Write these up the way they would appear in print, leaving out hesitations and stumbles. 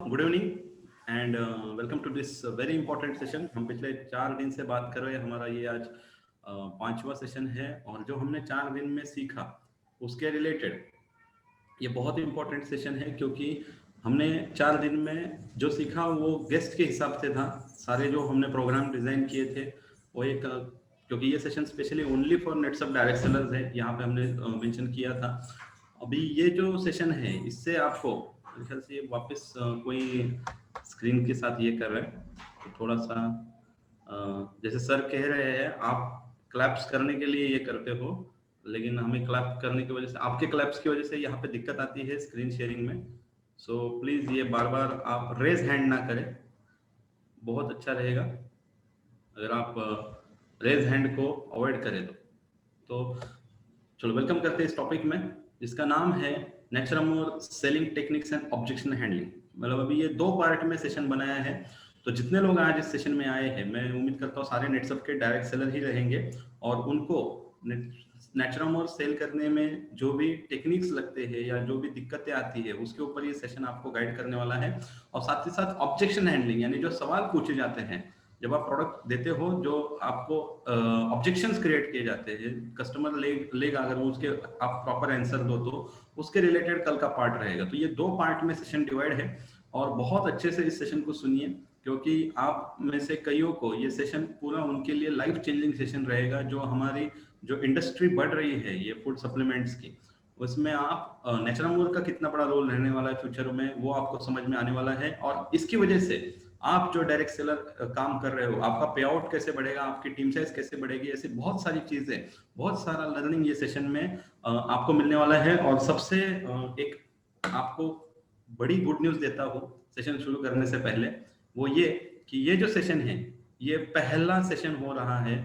Good evening and welcome to this very important session. हम पिछले 4 दिन से बात कर रहे हैं। हमारा ये आज 5वां सेशन है और जो हमने 4 दिन में सीखा उसके रिलेटेड ये बहुत इंपॉर्टेंट सेशन है, क्योंकि हमने 4 दिन में जो सीखा वो गेस्ट के हिसाब से था। सारे जो हमने प्रोग्राम डिजाइन किए थे वो एक क्योंकि ये session specially only for Netsurf direct sellers है, यहाँ पे हमने मेंशन किया था। अभी ये जो सेशन है इससे आपको मेरे ख्याल से वापस कोई स्क्रीन के साथ ये कर रहे हैं, तो थोड़ा सा जैसे सर कह रहे हैं आप क्लैप्स करने के लिए ये करते हो, लेकिन हमें क्लैप करने की वजह से, आपके क्लैप्स की वजह से यहाँ पे दिक्कत आती है स्क्रीन शेयरिंग में। सो प्लीज ये बार बार आप रेज हैंड ना करें, बहुत अच्छा रहेगा अगर आप रेज हैंड को अवॉइड करें तो चलो वेलकम करते हैं इस टॉपिक में, जिसका नाम है Naturamore selling techniques and objection handling. मतलब अभी ये 2 पार्ट में सेशन बनाया है। तो जितने लोग आज इस सेशन में आए हैं, मैं उम्मीद करता हूँ सारे नेटसप के डायरेक्ट सेलर ही रहेंगे और उनको नेचुरमोर सेल करने में जो भी टेक्निक्स लगते हैं या जो भी दिक्कतें आती है उसके ऊपर ये सेशन आपको गाइड करने वाला है। और साथ ही साथ ऑब्जेक्शन हैंडलिंग, यानी जो सवाल पूछे जाते हैं जब आप प्रोडक्ट देते हो, जो आपको ऑब्जेक्शंस क्रिएट किए जाते हैं, कस्टमर लेगा अगर वो उसके आप प्रॉपर आंसर दो तो उसके रिलेटेड कल का पार्ट रहेगा। तो ये 2 पार्ट में सेशन डिवाइड है और बहुत अच्छे से इस सेशन को सुनिए, क्योंकि आप में से कईयों को ये सेशन पूरा उनके लिए लाइफ चेंजिंग सेशन रहेगा। जो हमारी जो इंडस्ट्री बढ़ रही है ये फूड सप्लीमेंट्स की, उसमें आप नेचुरमोर का कितना बड़ा रोल रहने वाला है फ्यूचर में, वो आपको समझ में आने वाला है। और इसकी वजह से आप जो डायरेक्ट सेलर काम कर रहे हो, आपका पे आउट कैसे बढ़ेगा, आपकी टीम साइज कैसे बढ़ेगी, ऐसी बहुत सारी चीजें, बहुत सारा लर्निंग ये सेशन में आपको मिलने वाला है। और सबसे एक आपको बड़ी गुड न्यूज देता हूँ सेशन शुरू करने से पहले, वो ये कि ये जो सेशन है ये पहला सेशन हो रहा है।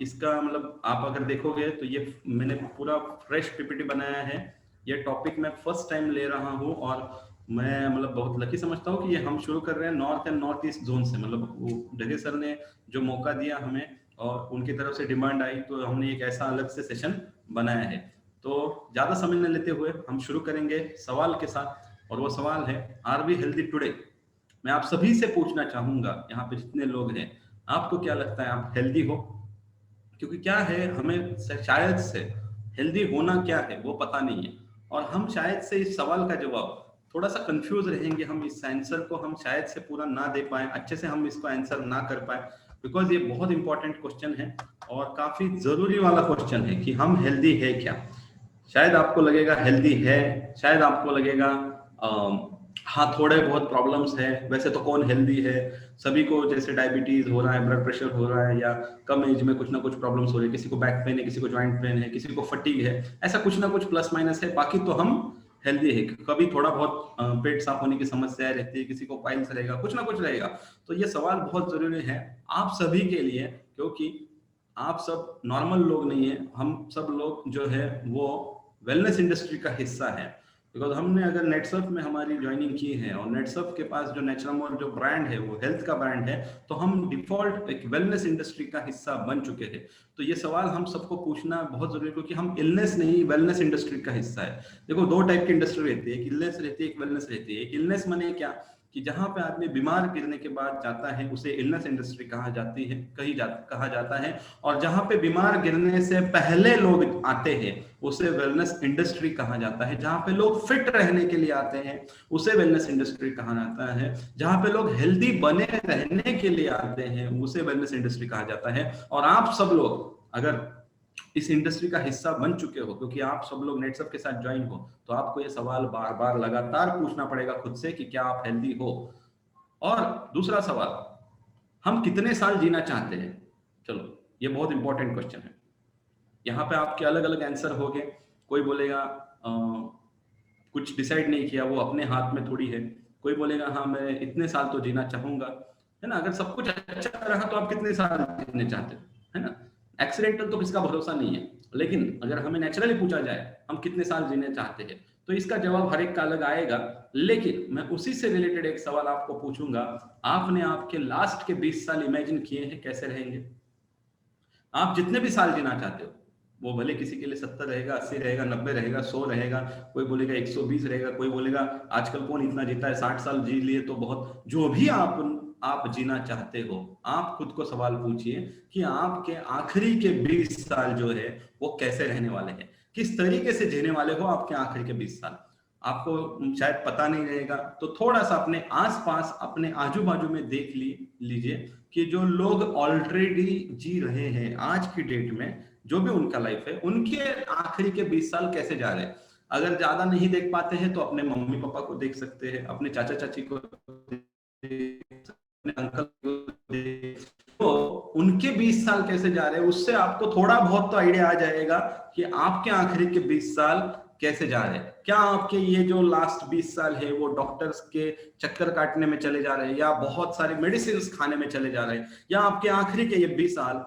इसका मतलब आप अगर देखोगे तो ये मैंने पूरा फ्रेश पीपीटी बनाया है। ये टॉपिक मैं फर्स्ट टाइम ले रहा हूँ और मैं मतलब बहुत लकी समझता हूँ कि ये हम शुरू कर रहे हैं north and north east zone से। मतलब वो ढगे सर ने जो मौका दिया हमें और उनकी तरफ से डिमांड आई, तो हमने एक ऐसा अलग से सेशन बनाया है। तो ज्यादा समय न लेते हुए हम शुरू करेंगे सवाल के साथ, और वो सवाल है, आर वी हेल्दी टुडे? मैं आप सभी से पूछना चाहूंगा, यहाँ पे जितने लोग हैं, आपको क्या लगता है आप हेल्दी हो? क्योंकि क्या है, हमें शायद से हेल्दी होना क्या है वो पता नहीं है, और हम शायद से इस सवाल का जवाब थोड़ा सा कंफ्यूज रहेंगे। हम इस आंसर को हम शायद से पूरा ना दे पाए, अच्छे से हम इसको आंसर ना कर पाए, बिकॉज ये बहुत इंपॉर्टेंट क्वेश्चन है और काफी जरूरी वाला क्वेश्चन है कि हम हेल्दी है क्या। शायद आपको लगेगा हेल्दी है, शायद आपको लगेगा हाँ थोड़े बहुत प्रॉब्लम्स है, वैसे तो कौन हेल्दी है, सभी को जैसे डायबिटीज हो रहा है, ब्लड प्रेशर हो रहा है, या कम एज में कुछ ना कुछ प्रॉब्लम्स हो रही है, किसी को बैक पेन है, किसी को जॉइंट पेन है, किसी को फटीग है, ऐसा कुछ ना कुछ प्लस माइनस है, बाकी तो हम हेल्दी है। कभी थोड़ा बहुत पेट साफ होने की समस्याएं रहती है, किसी को पाइल्स रहेगा, कुछ ना कुछ रहेगा। तो ये सवाल बहुत जरूरी है आप सभी के लिए, क्योंकि आप सब नॉर्मल लोग नहीं है, हम सब लोग जो है वो वेलनेस इंडस्ट्री का हिस्सा है। बिकॉज हमने अगर नेटसर्फ में हमारी ज्वाइनिंग की है और नेटसर्फ के पास जो नेचुरमोर जो ब्रांड है वो हेल्थ का ब्रांड है, तो हम डिफॉल्ट एक वेलनेस इंडस्ट्री का हिस्सा बन चुके हैं। तो ये सवाल हम सबको पूछना बहुत जरूरी है, क्योंकि हम इलनेस नहीं वेलनेस इंडस्ट्री का हिस्सा है। देखो 2 टाइप की इंडस्ट्री रहती है, एक इलनेस रहती है, एक वेलनेस रहती है। एक इलनेस माने क्या कि जहां पे आदमी बीमार गिरने के बाद जाता है उसे इलनेस इंडस्ट्री कहा जाता है, और जहां पे बीमार गिरने से पहले लोग आते हैं उसे वेलनेस इंडस्ट्री कहा जाता है। जहां पे लोग फिट रहने के लिए आते हैं उसे वेलनेस इंडस्ट्री कहा जाता है। जहां पे लोग हेल्दी बने रहने के लिए आते हैं उसे वेलनेस इंडस्ट्री कहा जाता है। और आप सब लोग अगर इस इंडस्ट्री का हिस्सा बन चुके हो, क्योंकि आप सब लोग नेटसप के साथ ज्वाइन हो, तो आपको ये सवाल बार बार लगातार पूछना पड़ेगा खुद से कि क्या आप हेल्दी हो। और दूसरा सवाल, हम कितने साल जीना चाहते हैं? चलो ये बहुत इंपॉर्टेंट क्वेश्चन है। यहाँ पे आपके अलग अलग आंसर होंगे। कोई बोलेगा कुछ डिसाइड नहीं किया, वो अपने हाथ में थोड़ी है। कोई बोलेगा हाँ मैं इतने साल तो जीना चाहूंगा, है ना। अगर सब कुछ अच्छा रहा तो आप कितने साल जीने चाहते हो, है ना। एक्सीडेंटल तो किसका भरोसा नहीं है, लेकिन अगर हमें नेचुरली पूछा जाए हम कितने साल जीने चाहते हैं, तो इसका जवाब हर एक का अलग आएगा। लेकिन मैं उसी से रिलेटेड एक सवाल आपको पूछूंगा, आपने आपके लास्ट के 20 साल इमेजिन किए हैं कैसे रहेंगे? आप जितने भी साल जीना चाहते हो, वो भले किसी के लिए 70 रहेगा, 80 रहेगा, 90 रहेगा, 100 रहेगा, कोई बोलेगा 120 रहेगा, कोई बोलेगा आजकल कौन इतना जीता है, 60 साल जी लिए तो बहुत। जो भी आप जीना चाहते हो, आप खुद को सवाल पूछिए कि आपके आखिरी के 20 साल जो है वो कैसे रहने वाले हैं, किस तरीके से जीने वाले हो आपके आखिरी के 20 साल। आपको शायद पता नहीं रहेगा, तो थोड़ा सा अपने आसपास, अपने आजू बाजू में देख लीजिए कि जो लोग ऑलरेडी जी रहे हैं आज की डेट में, जो भी उनका लाइफ है, उनके आखिरी के 20 साल कैसे जा रहे हैं। अगर ज्यादा नहीं देख पाते हैं तो अपने मम्मी पापा को देख सकते हैं, अपने चाचा चाची को, अपने अंकल को, तो उनके 20 साल कैसे जा रहे हैं, उससे आपको थोड़ा बहुत तो आइडिया आ जाएगा कि आपके आखिरी के 20 साल कैसे जा रहे हैं। क्या आपके ये जो लास्ट 20 साल है वो डॉक्टर्स के चक्कर काटने में चले जा रहे हैं, या बहुत सारी मेडिसिन खाने में चले जा रहे हैं, या आपके आखिरी के ये 20 साल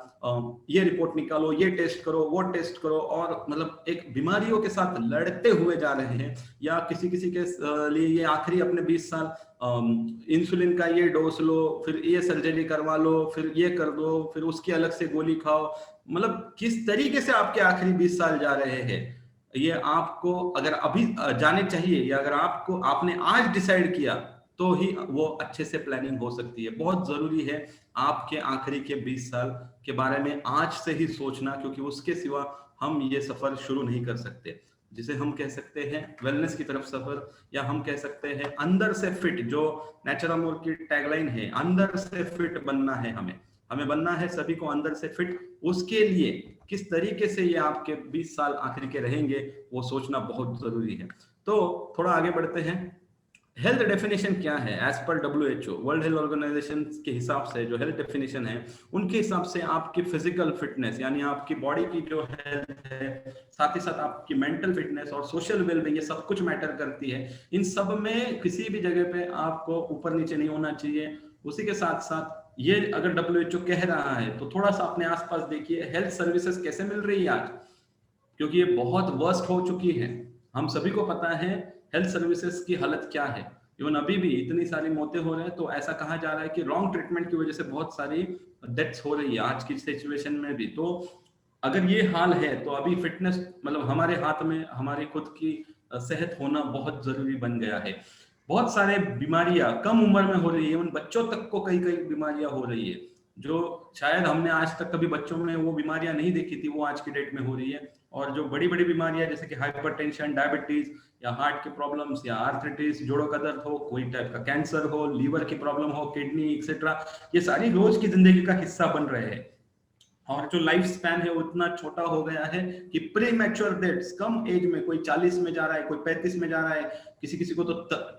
ये रिपोर्ट निकालो, ये टेस्ट करो, वो टेस्ट करो, और मतलब एक बीमारियों के साथ लड़ते हुए जा रहे हैं। या किसी किसी के लिए ये आखिरी अपने 20 साल इंसुलिन का ये डोज लो, फिर ये सर्जरी करवा लो, फिर ये कर दो, फिर उसकी अलग से गोली खाओ। मतलब किस तरीके से आपके आखिरी 20 साल जा रहे हैं, ये आपको अगर अभी जाने चाहिए, या अगर आपने आज डिसाइड किया तो ही वो अच्छे से प्लानिंग हो सकती है। बहुत जरूरी है आपके आखिरी के 20 साल के बारे में आज से ही सोचना, क्योंकि उसके सिवा हम ये सफर शुरू नहीं कर सकते, जिसे हम कह सकते हैं वेलनेस की तरफ सफर, या हम कह सकते हैं अंदर से फिट, जो नेचुरामोर की टैगलाइन है, अंदर से फिट बनना है हमें बनना है सभी को अंदर से फिट। उसके लिए किस तरीके से ये आपके 20 साल आखिर के रहेंगे वो सोचना बहुत जरूरी है। तो थोड़ा आगे बढ़ते हैं। हेल्थ डेफिनेशन क्या है as per WHO, world health organisation के हिसाब से जो हेल्थ डेफिनेशन है, उनके हिसाब से आपकी फिजिकल फिटनेस, यानी आपकी बॉडी की जो हेल्थ है, साथ ही साथ आपकी मेंटल फिटनेस और सोशल वेलबींग, ये सब कुछ मैटर करती है। इन सब में किसी भी जगह पे आपको ऊपर नीचे नहीं होना चाहिए। उसी के साथ साथ ये अगर WHO कह रहा है तो थोड़ा सा अपने आसपास देखिए हेल्थ सर्विसेज कैसे मिल रही है आज, क्योंकि ये बहुत वर्स्ट हो चुकी है। हम सभी को पता है हेल्थ सर्विसेज की हालत क्या है। इवन अभी भी इतनी सारी मौतें हो रही है, तो ऐसा कहा जा रहा है कि रॉन्ग ट्रीटमेंट की वजह से बहुत सारी डेथ्स हो रही है आज की सिचुएशन में भी। तो अगर ये हाल है तो अभी फिटनेस मतलब हमारे हाथ में, हमारी खुद की सेहत होना बहुत जरूरी बन गया है। बहुत सारे बीमारियां कम उम्र में हो रही है, उन बच्चों तक को कई कई बीमारियां हो रही है जो शायद हमने आज तक कभी बच्चों में वो बीमारियां नहीं देखी थी, वो आज की डेट में हो रही है। और जो बड़ी बड़ी बीमारियां जैसे कि हाइपरटेंशन, डायबिटीज, या हार्ट के प्रॉब्लम्स, या आर्थराइटिस, जोड़ों का दर्द हो, कोई टाइप का कैंसर हो, लीवर की प्रॉब्लम हो, किडनी एक्सेट्रा, ये सारी रोज की जिंदगी का हिस्सा बन रहे हैं। और जो लाइफ स्पैन है वो इतना छोटा हो गया है कि प्री मैच्योर डेथ्स, कम एज में, कोई 40 में जा रहा है, कोई 35 में जा रहा है, किसी किसी को तो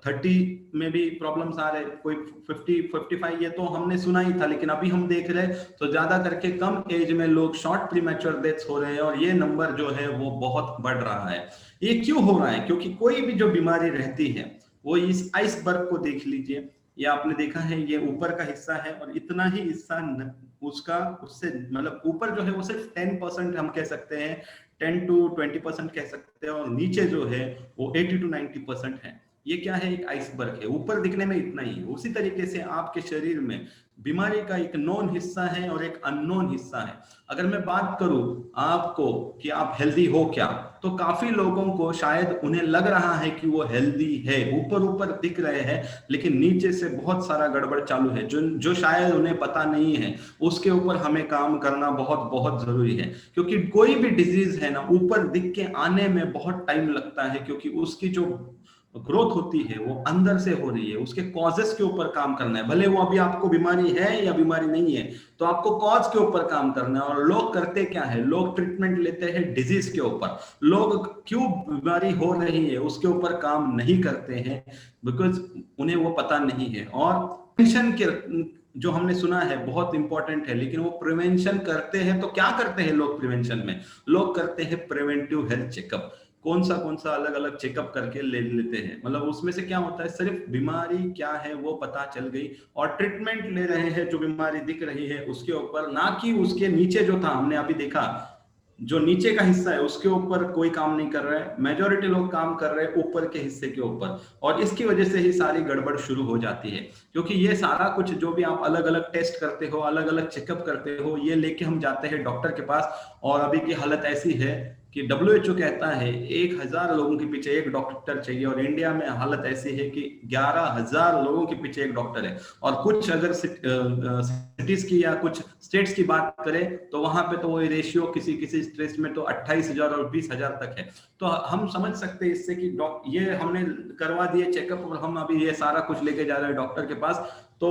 30 में भी प्रॉब्लम्स आ रहे हैं, कोई 50-55, ये तो हमने सुना ही था। लेकिन अभी हम देख रहे हैं तो ज्यादा करके कम एज में लोग शॉर्ट प्री मैच्योर डेथ्स हो रहे हैं, और ये नंबर जो है वो बहुत बढ़ रहा है। ये क्यों हो रहा है? क्योंकि कोई भी जो बीमारी रहती है वो इस आइसबर्ग को देख लीजिए, ये आपने देखा है, ये ऊपर का हिस्सा है और इतना ही हिस्सा उसका उससे मतलब ऊपर जो है वो सिर्फ 10% हम कह सकते हैं, 10 to 20% कह सकते हैं, और नीचे जो है वो 80 to 90% है। ये क्या है? एक आइसबर्ग है, ऊपर दिखने में इतना ही है। उसी तरीके से आपके शरीर में बीमारी का एक नोन हिस्सा है और एक अननोन हिस्सा है। अगर मैं बात करूं आपको कि आप हेल्दी हो क्या, तो काफी लोगों को शायद उन्हें लग रहा है कि वो हेल्दी है, ऊपर ऊपर दिख रहे हैं, लेकिन नीचे से बहुत सारा गड़बड़ चालू है जो शायद उन्हें पता नहीं है। उसके ऊपर हमें काम करना बहुत बहुत जरूरी है, क्योंकि कोई भी डिजीज है ना, ऊपर दिख के आने में बहुत टाइम लगता है, क्योंकि उसकी जो ग्रोथ होती है वो अंदर से हो रही है। उसके कॉजेस के ऊपर काम करना है, भले वो अभी आपको बीमारी है या बीमारी नहीं है, तो आपको कॉज के ऊपर काम करना है। और लोग करते क्या है, लोग ट्रीटमेंट लेते हैं डिजीज के ऊपर, लोग क्यों बीमारी हो रही है उसके ऊपर काम नहीं करते हैं, बिकॉज उन्हें वो पता नहीं है। और प्रिवेंशन के जो हमने सुना है बहुत इंपॉर्टेंट है, लेकिन वो प्रिवेंशन करते हैं तो क्या करते हैं लोग प्रिवेंशन में? लोग करते हैं प्रिवेंटिव हेल्थ चेकअप। कौन सा अलग अलग चेकअप करके ले लेते हैं। मतलब उसमें से क्या होता है, सिर्फ बीमारी क्या है वो पता चल गई, और ट्रीटमेंट ले रहे हैं जो बीमारी दिख रही है उसके ऊपर, ना कि उसके नीचे जो था। हमने अभी देखा जो नीचे का हिस्सा है उसके ऊपर कोई काम नहीं कर रहा है, मेजॉरिटी लोग काम कर रहे हैं ऊपर के हिस्से के ऊपर, और इसकी वजह से ही सारी गड़बड़ शुरू हो जाती है। क्योंकि ये सारा कुछ जो भी आप अलग अलग टेस्ट करते हो, अलग अलग चेकअप करते हो, ये लेके हम जाते हैं डॉक्टर के पास, और अभी की हालत ऐसी है कि WHO कहता है 1000 लोगों के पीछे एक डॉक्टर चाहिए, और इंडिया में हालत ऐसी है कि 11000 लोगों के पीछे एक डॉक्टर है। और कुछ अगर सिटीज की या कुछ स्टेट्स की बात करें तो वहां पे तो वो रेशियो किसी किसी स्टेट्स में तो 28,000 और 20,000 तक है। तो हम समझ सकते हैं इससे कि ये हमने करवा दिए चेकअप और हम अभी ये सारा कुछ लेके जा रहे हैं डॉक्टर के पास, तो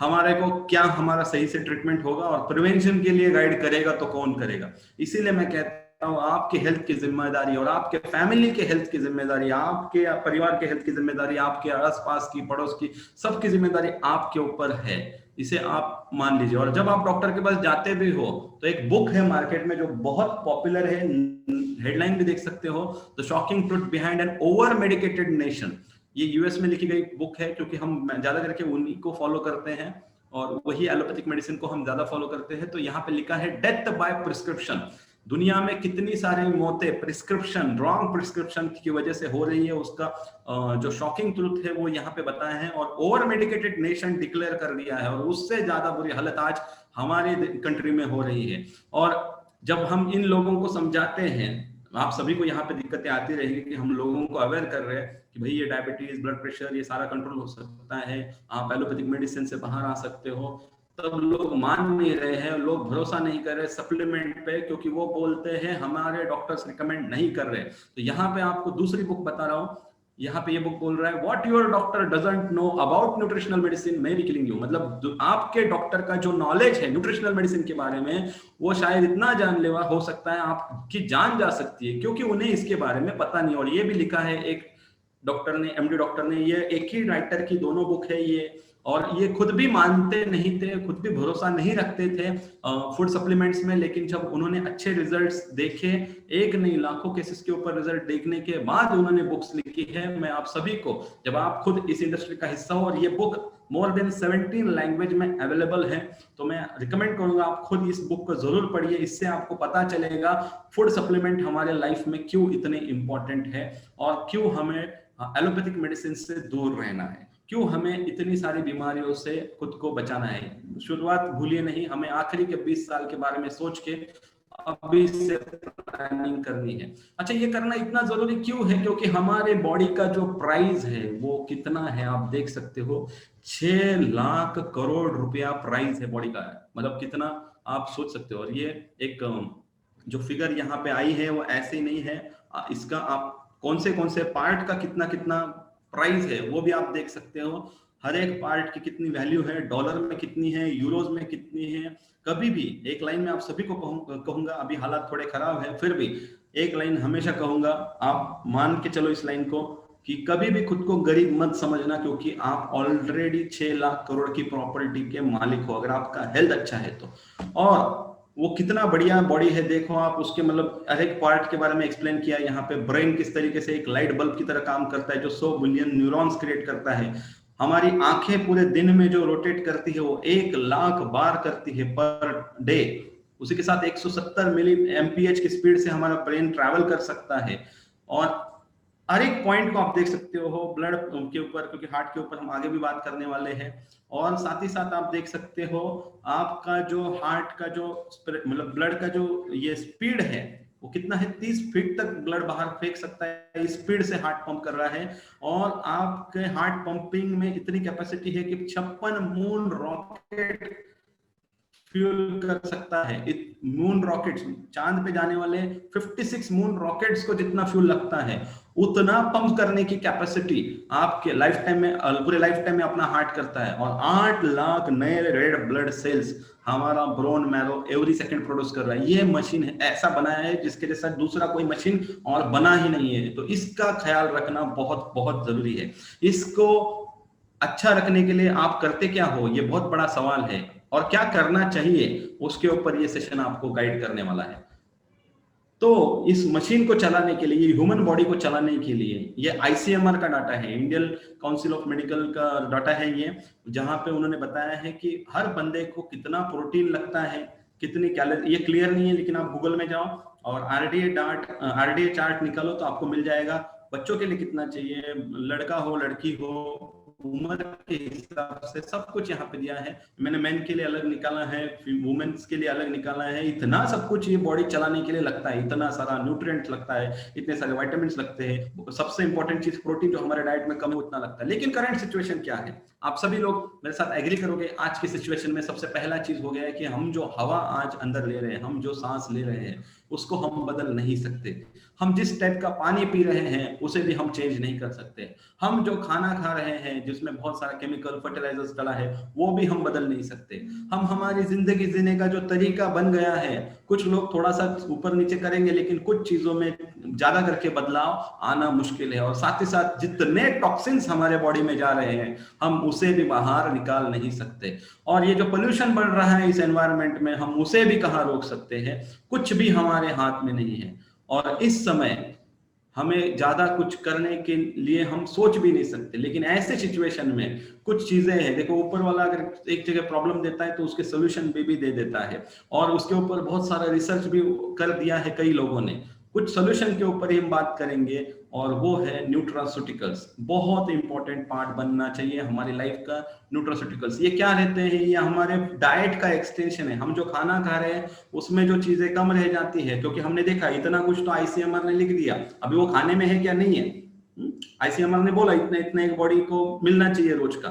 हमारे को क्या हमारा सही से ट्रीटमेंट होगा, और प्रिवेंशन के लिए गाइड करेगा तो कौन करेगा। इसीलिए मैं कहता हूं आपके हेल्थ की जिम्मेदारी और आपके फैमिली के हेल्थ की जिम्मेदारी, आपके परिवार के हेल्थ की जिम्मेदारी, आपके आसपास की पड़ोस की सबकी जिम्मेदारी आपके ऊपर है, इसे आप मान लीजिए। और जब आप डॉक्टर के पास जाते भी हो तो एक बुक है मार्केट में जो बहुत पॉपुलर है, हेडलाइन भी देख सकते हो, the shocking truth behind an overmedicated nation. ये यूएस में लिखी गई बुक है, क्योंकि हम ज्यादा करके उन्हीं को फॉलो करते हैं और वही एलोपैथिक मेडिसिन को हम ज्यादा फॉलो करते हैं। तो यहाँ पे लिखा है डेथ बाय प्रिस्क्रिप्शन। दुनिया में कितनी सारी मौतें प्रिस्क्रिप्शन, रॉन्ग प्रिस्क्रिप्शन की वजह से हो रही है, उसका जो शॉकिंग ट्रुथ है वो यहाँ पे बताया है। और ओवर मेडिकेटेड नेशन डिक्लेयर कर दिया है, और उससे ज्यादा बुरी हालत आज हमारे कंट्री में हो रही है। और जब हम इन लोगों को समझाते हैं, आप सभी को यहाँ पे दिक्कतें आती रहेगी कि हम लोगों को अवेयर कर रहे हैं कि भाई ये डायबिटीज, ब्लड प्रेशर, ये सारा कंट्रोल हो सकता है, आप एलोपैथिक मेडिसिन से बाहर आ सकते हो, तब लोग मान नहीं रहे हैं, लोग भरोसा नहीं कर रहे सप्लीमेंट पे, क्योंकि वो बोलते हैं हमारे डॉक्टर्स रिकमेंड नहीं कर रहे। तो यहाँ पे आपको दूसरी बुक बता रहा हूँ, यहाँ पे ये बुक बोल रहा है what your doctor doesn't know about nutritional medicine may be killing you. मतलब आपके डॉक्टर का जो नॉलेज है न्यूट्रिशनल मेडिसिन के बारे में, वो शायद इतना जानलेवा हो सकता है आपकी जान जा सकती है, क्योंकि उन्हें इसके बारे में पता नहीं। और ये भी लिखा है एक डॉक्टर ने, एमडी डॉक्टर ने, ये एक ही राइटर की दोनों बुक है ये, और ये खुद भी मानते नहीं थे, खुद भी भरोसा नहीं रखते थे फूड सप्लीमेंट्स में। लेकिन जब उन्होंने अच्छे रिजल्ट्स देखे, एक नहीं लाखों केसेस के ऊपर रिजल्ट देखने के बाद उन्होंने बुक्स लिखी है। मैं आप सभी को, जब आप खुद इस इंडस्ट्री का हिस्सा हो और ये बुक मोर देन 17 लैंग्वेज में अवेलेबल है, तो मैं रिकमेंड करूंगा आप खुद इस बुक को जरूर पढ़िए। इससे आपको पता चलेगा फूड सप्लीमेंट हमारे लाइफ में क्यों इतने इंपॉर्टेंट है, और क्यों हमें एलोपैथिक मेडिसिन से दूर रहना है, क्यों हमें इतनी सारी बीमारियों से खुद को बचाना है। शुरुआत भूलिए नहीं, हमें आखिरी के 20 साल के बारे में सोच के अभी से प्लानिंग करनी है। अच्छा, ये करना इतना जरूरी क्यों है? क्योंकि हमारे बॉडी का जो प्राइस है वो कितना है आप देख सकते हो, 6 लाख करोड़ रुपया प्राइस है बॉडी का। मतलब कितना आप सोच सकते हो। और ये एक जो फिगर यहाँ पे आई है वो ऐसे ही नहीं है, इसका आप कौन से पार्ट का कितना कितना प्राइस है वो भी आप देख सकते हो। हर एक पार्ट की कितनी वैल्यू है, डॉलर में कितनी है, यूरोज में कितनी है। कभी भी एक लाइन में आप सभी को कहूंगा, अभी हालात थोड़े खराब है, फिर भी एक लाइन हमेशा कहूंगा, आप मान के चलो इस लाइन को, कि कभी भी खुद को गरीब मत समझना, क्योंकि आप ऑलरेडी 6 लाख करोड़ की प्रॉपर्टी के मालिक हो, अगर आपका हेल्थ अच्छा है तो। और वो कितना बढ़िया बॉडी है देखो आप, उसके मतलब हर एक पार्ट के बारे में एक्सप्लेन किया है यहाँ पे। ब्रेन किस तरीके से एक लाइट बल्ब की तरह काम करता है, जो 100 बिलियन न्यूरॉन्स क्रिएट करता है। हमारी आंखें पूरे दिन में जो रोटेट करती है वो 1 लाख बार करती है पर डे। उसी के साथ 170 मिली एमपीएच की स्पीड से हमारा ब्रेन ट्रैवल कर सकता है। और हर एक पॉइंट को आप देख सकते हो ब्लड के ऊपर, क्योंकि हार्ट के ऊपर हम आगे भी बात करने वाले हैं। और साथ ही साथ आप देख सकते हो आपका जो हार्ट का जो मतलब ब्लड का जो ये स्पीड है वो कितना है, 30 फीट तक ब्लड बाहर फेंक सकता है, इस स्पीड से हार्ट पंप कर रहा है। और आपके हार्ट पंपिंग में इतनी कैपेसिटी है कि 56 मून रॉकेट फ्यूल कर सकता है। मून रॉकेट्स, चांद पे जाने वाले 56 मून रॉकेट्स को जितना फ्यूल लगता है उतना पंप करने की कैपेसिटी आपके लाइफ टाइम में, पूरे लाइफ टाइम में अपना हार्ट करता है। और 8 लाख नए रेड ब्लड सेल्स हमारा bone marrow every second produce कर रहा है। ये मशीन है, ऐसा बनाया है जिसके जैसा दूसरा कोई मशीन और बना ही नहीं है। तो इसका ख्याल रखना बहुत बहुत जरूरी है। इसको अच्छा रखने के लिए आप करते क्या हो, ये बहुत बड़ा सवाल है, और क्या करना चाहिए उसके ऊपर ये सेशन आपको गाइड करने वाला है। तो इस मशीन को चलाने के लिए, ह्यूमन बॉडी को चलाने के लिए, ये आईसीएमआर का डाटा है, इंडियन काउंसिल ऑफ मेडिकल का डाटा है ये, जहां पे उन्होंने बताया है कि हर बंदे को कितना प्रोटीन लगता है, कितनी कैलोरी, ये क्लियर नहीं है लेकिन आप गूगल में जाओ और आरडीए चार्ट निकालो तो आपको मिल जाएगा बच्चों के लिए कितना चाहिए, लड़का हो लड़की हो, उम्र के हिसाब से सब कुछ यहाँ पे दिया है। मैंने मेन के लिए अलग निकाला है, वुमेन्स के लिए अलग निकाला है। इतना सब कुछ ये बॉडी चलाने के लिए लगता है, इतना सारा न्यूट्रिएंट्स लगता है, इतने सारे विटामिन लगते हैं। सबसे इंपॉर्टेंट चीज प्रोटीन जो हमारे डाइट में कम है उतना लगता है। लेकिन करंट सिचुएशन क्या है, आप सभी लोग मेरे साथ एग्री करोगे, आज की सिचुएशन में सबसे पहला चीज हो गया है कि हम जो हवा आज अंदर ले रहे हैं, हम जो सांस ले रहे हैं, उसको हम बदल नहीं सकते। हम जिस टाइप का पानी पी रहे हैं उसे भी हम चेंज नहीं कर सकते। हम जो खाना खा रहे हैं जिसमें बहुत सारा केमिकल फर्टिलाइजर्स डाला है वो भी हम बदल नहीं सकते। हम हमारी जिंदगी जीने का जो तरीका बन गया है, कुछ लोग थोड़ा सा ऊपर नीचे करेंगे लेकिन कुछ चीजों में ज्यादा करके बदलाव आना मुश्किल है। और साथ ही साथ जितने टॉक्सिन्स हमारे बॉडी में जा रहे हैं हम उसे भी बाहर निकाल नहीं सकते। और ये जो पोल्यूशन बढ़ रहा है इस एनवायरनमेंट में, हम उसे भी कहाँ रोक सकते हैं, कुछ भी हमारे हाथ में नहीं है। और इस समय हमें ज्यादा कुछ करने के लिए हम सोच भी नहीं सकते। लेकिन ऐसे सिचुएशन में कुछ चीजें हैं, देखो ऊपर वाला अगर एक जगह प्रॉब्लम देता है तो उसके सोल्यूशन भी दे देता है। और उसके ऊपर बहुत सारा रिसर्च भी कर दिया है कई लोगों ने। कुछ सोल्यूशन के ऊपर ही हम बात करेंगे और वो है न्यूट्रास्यूटिकल्स। बहुत इंपॉर्टेंट पार्ट बनना चाहिए हमारी लाइफ का न्यूट्रास्यूटिकल्स। ये क्या रहते हैं, ये हमारे डाइट का एक्सटेंशन है। हम जो खाना खा रहे हैं उसमें जो चीजें कम रह जाती है, क्योंकि हमने देखा इतना कुछ तो आईसीएमआर ने लिख दिया, अभी वो खाने में है क्या नहीं है। आईसीएमआर ने बोला इतना इतना एक बॉडी को मिलना चाहिए रोज का।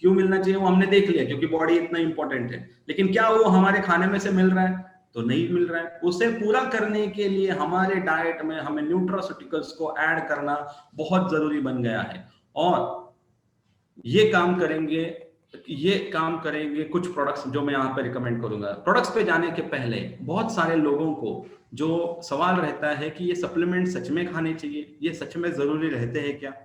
क्यों मिलना चाहिए वो हमने देख लिया, क्योंकि बॉडी इतना इंपॉर्टेंट है। लेकिन क्या वो हमारे खाने में से मिल रहा है, तो नहीं मिल रहा है। उसे पूरा करने के लिए हमारे डाइट में हमें न्यूट्रास्यूटिकल्स को ऐड करना बहुत जरूरी बन गया है। और ये काम करेंगे कुछ प्रोडक्ट्स जो मैं यहाँ पे रिकमेंड करूंगा। प्रोडक्ट्स पे जाने के पहले बहुत सारे लोगों को जो सवाल रहता है कि ये सप्लीमेंट सच में खाने चाहिए, ये सच में जरूरी रहते हैं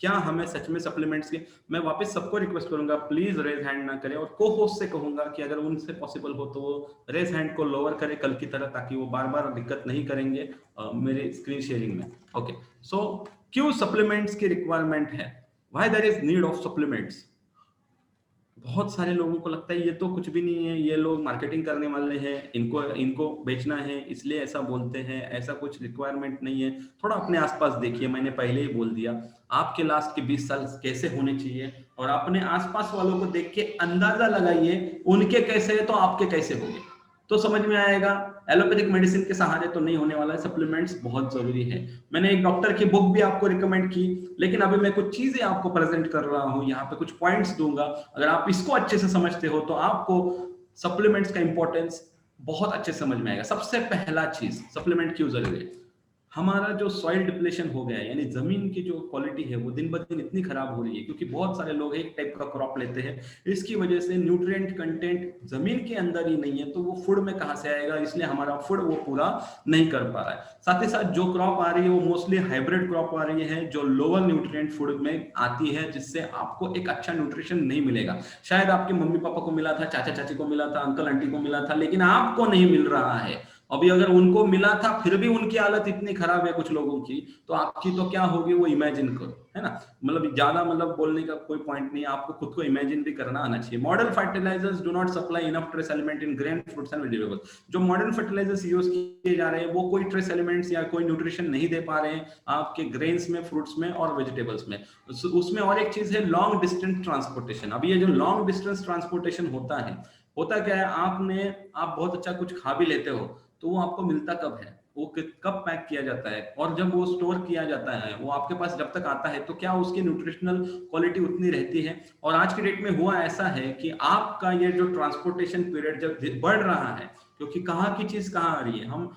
क्या हमें सच में सप्लीमेंट्स के। मैं वापस सबको रिक्वेस्ट करूंगा प्लीज रेज हैंड ना करें, और को होस्ट से कहूंगा कि अगर उनसे पॉसिबल हो तो वो रेज हैंड को लोअर करें कल की तरह, ताकि वो बार बार दिक्कत नहीं करेंगे मेरे स्क्रीन शेयरिंग में। ओके, सो क्यों सप्लीमेंट्स की रिक्वायरमेंट है, why there is need of supplements. बहुत सारे लोगों को लगता है ये तो कुछ भी नहीं है, ये लोग मार्केटिंग करने वाले हैं, इनको बेचना है इसलिए ऐसा बोलते हैं, ऐसा कुछ रिक्वायरमेंट नहीं है। थोड़ा अपने आसपास देखिए, मैंने पहले ही बोल दिया आपके लास्ट के 20 साल कैसे होने चाहिए, और अपने आसपास वालों को देख के अंदाजा लगाइए उनके कैसे है तो आपके कैसे होंगे, तो समझ में आएगा। एलोपैथिक मेडिसिन के सहारे तो नहीं होने वाला है, सप्लीमेंट्स बहुत जरूरी है। मैंने एक डॉक्टर की बुक भी आपको रिकमेंड की, लेकिन अभी मैं कुछ चीजें आपको प्रेजेंट कर रहा हूं, यहाँ पे कुछ पॉइंट्स दूंगा। अगर आप इसको अच्छे से समझते हो तो आपको सप्लीमेंट्स का इंपॉर्टेंस बहुत अच्छे से समझ में आएगा। सबसे पहला चीज, सप्लीमेंट क्यों जरूरी है। हमारा जो सॉइल डिप्लेशन हो गया है, यानी जमीन की जो क्वालिटी है वो दिन ब दिन इतनी खराब हो रही है, क्योंकि बहुत सारे लोग एक टाइप का क्रॉप लेते हैं, इसकी वजह से न्यूट्रिएंट कंटेंट जमीन के अंदर ही नहीं है, तो वो फूड में कहाँ से आएगा, इसलिए हमारा फूड वो पूरा नहीं कर पा रहा है। साथ ही साथ जो क्रॉप आ रही है वो मोस्टली हाइब्रिड क्रॉप आ रही है, जो लोअर न्यूट्रिएंट फूड में आती है, जिससे आपको एक अच्छा न्यूट्रिशन नहीं मिलेगा। शायद आपके मम्मी पापा को मिला था, चाचा चाची को मिला था, अंकल आंटी को मिला था, लेकिन आपको नहीं मिल रहा है। अभी अगर उनको मिला था फिर भी उनकी हालत इतनी खराब है कुछ लोगों की, तो आपकी तो क्या होगी वो इमेजिन करो, है ना। मतलब ज्यादा बोलने का कोई पॉइंट नहीं है, आपको खुद को इमेजिन भी करना आना चाहिए। Modern fertilisers do not supply enough trace element in grain, fruits and vegetables. जो मॉडर्न फर्टिलाइजर्स यूज किए जा रहे हैं वो कोई ट्रेस एलिमेंट्स या कोई न्यूट्रिशन नहीं दे पा रहे हैं आपके ग्रेन्स में, फ्रूट्स में और वेजिटेबल्स में। उसमें और एक चीज है लॉन्ग डिस्टेंस ट्रांसपोर्टेशन। अभी ये जो लॉन्ग डिस्टेंस ट्रांसपोर्टेशन होता क्या है, आप बहुत अच्छा कुछ खा भी लेते हो तो वो आपको मिलता कब है, वो कब पैक किया जाता है, और जब वो स्टोर किया जाता है वो आपके पास जब तक आता है तो क्या उसकी न्यूट्रिशनल क्वालिटी उतनी रहती है। और आज के डेट में हुआ ऐसा है कि आपका ये जो ट्रांसपोर्टेशन पीरियड जब बढ़ रहा है, क्योंकि कहाँ की चीज कहाँ आ रही है, हम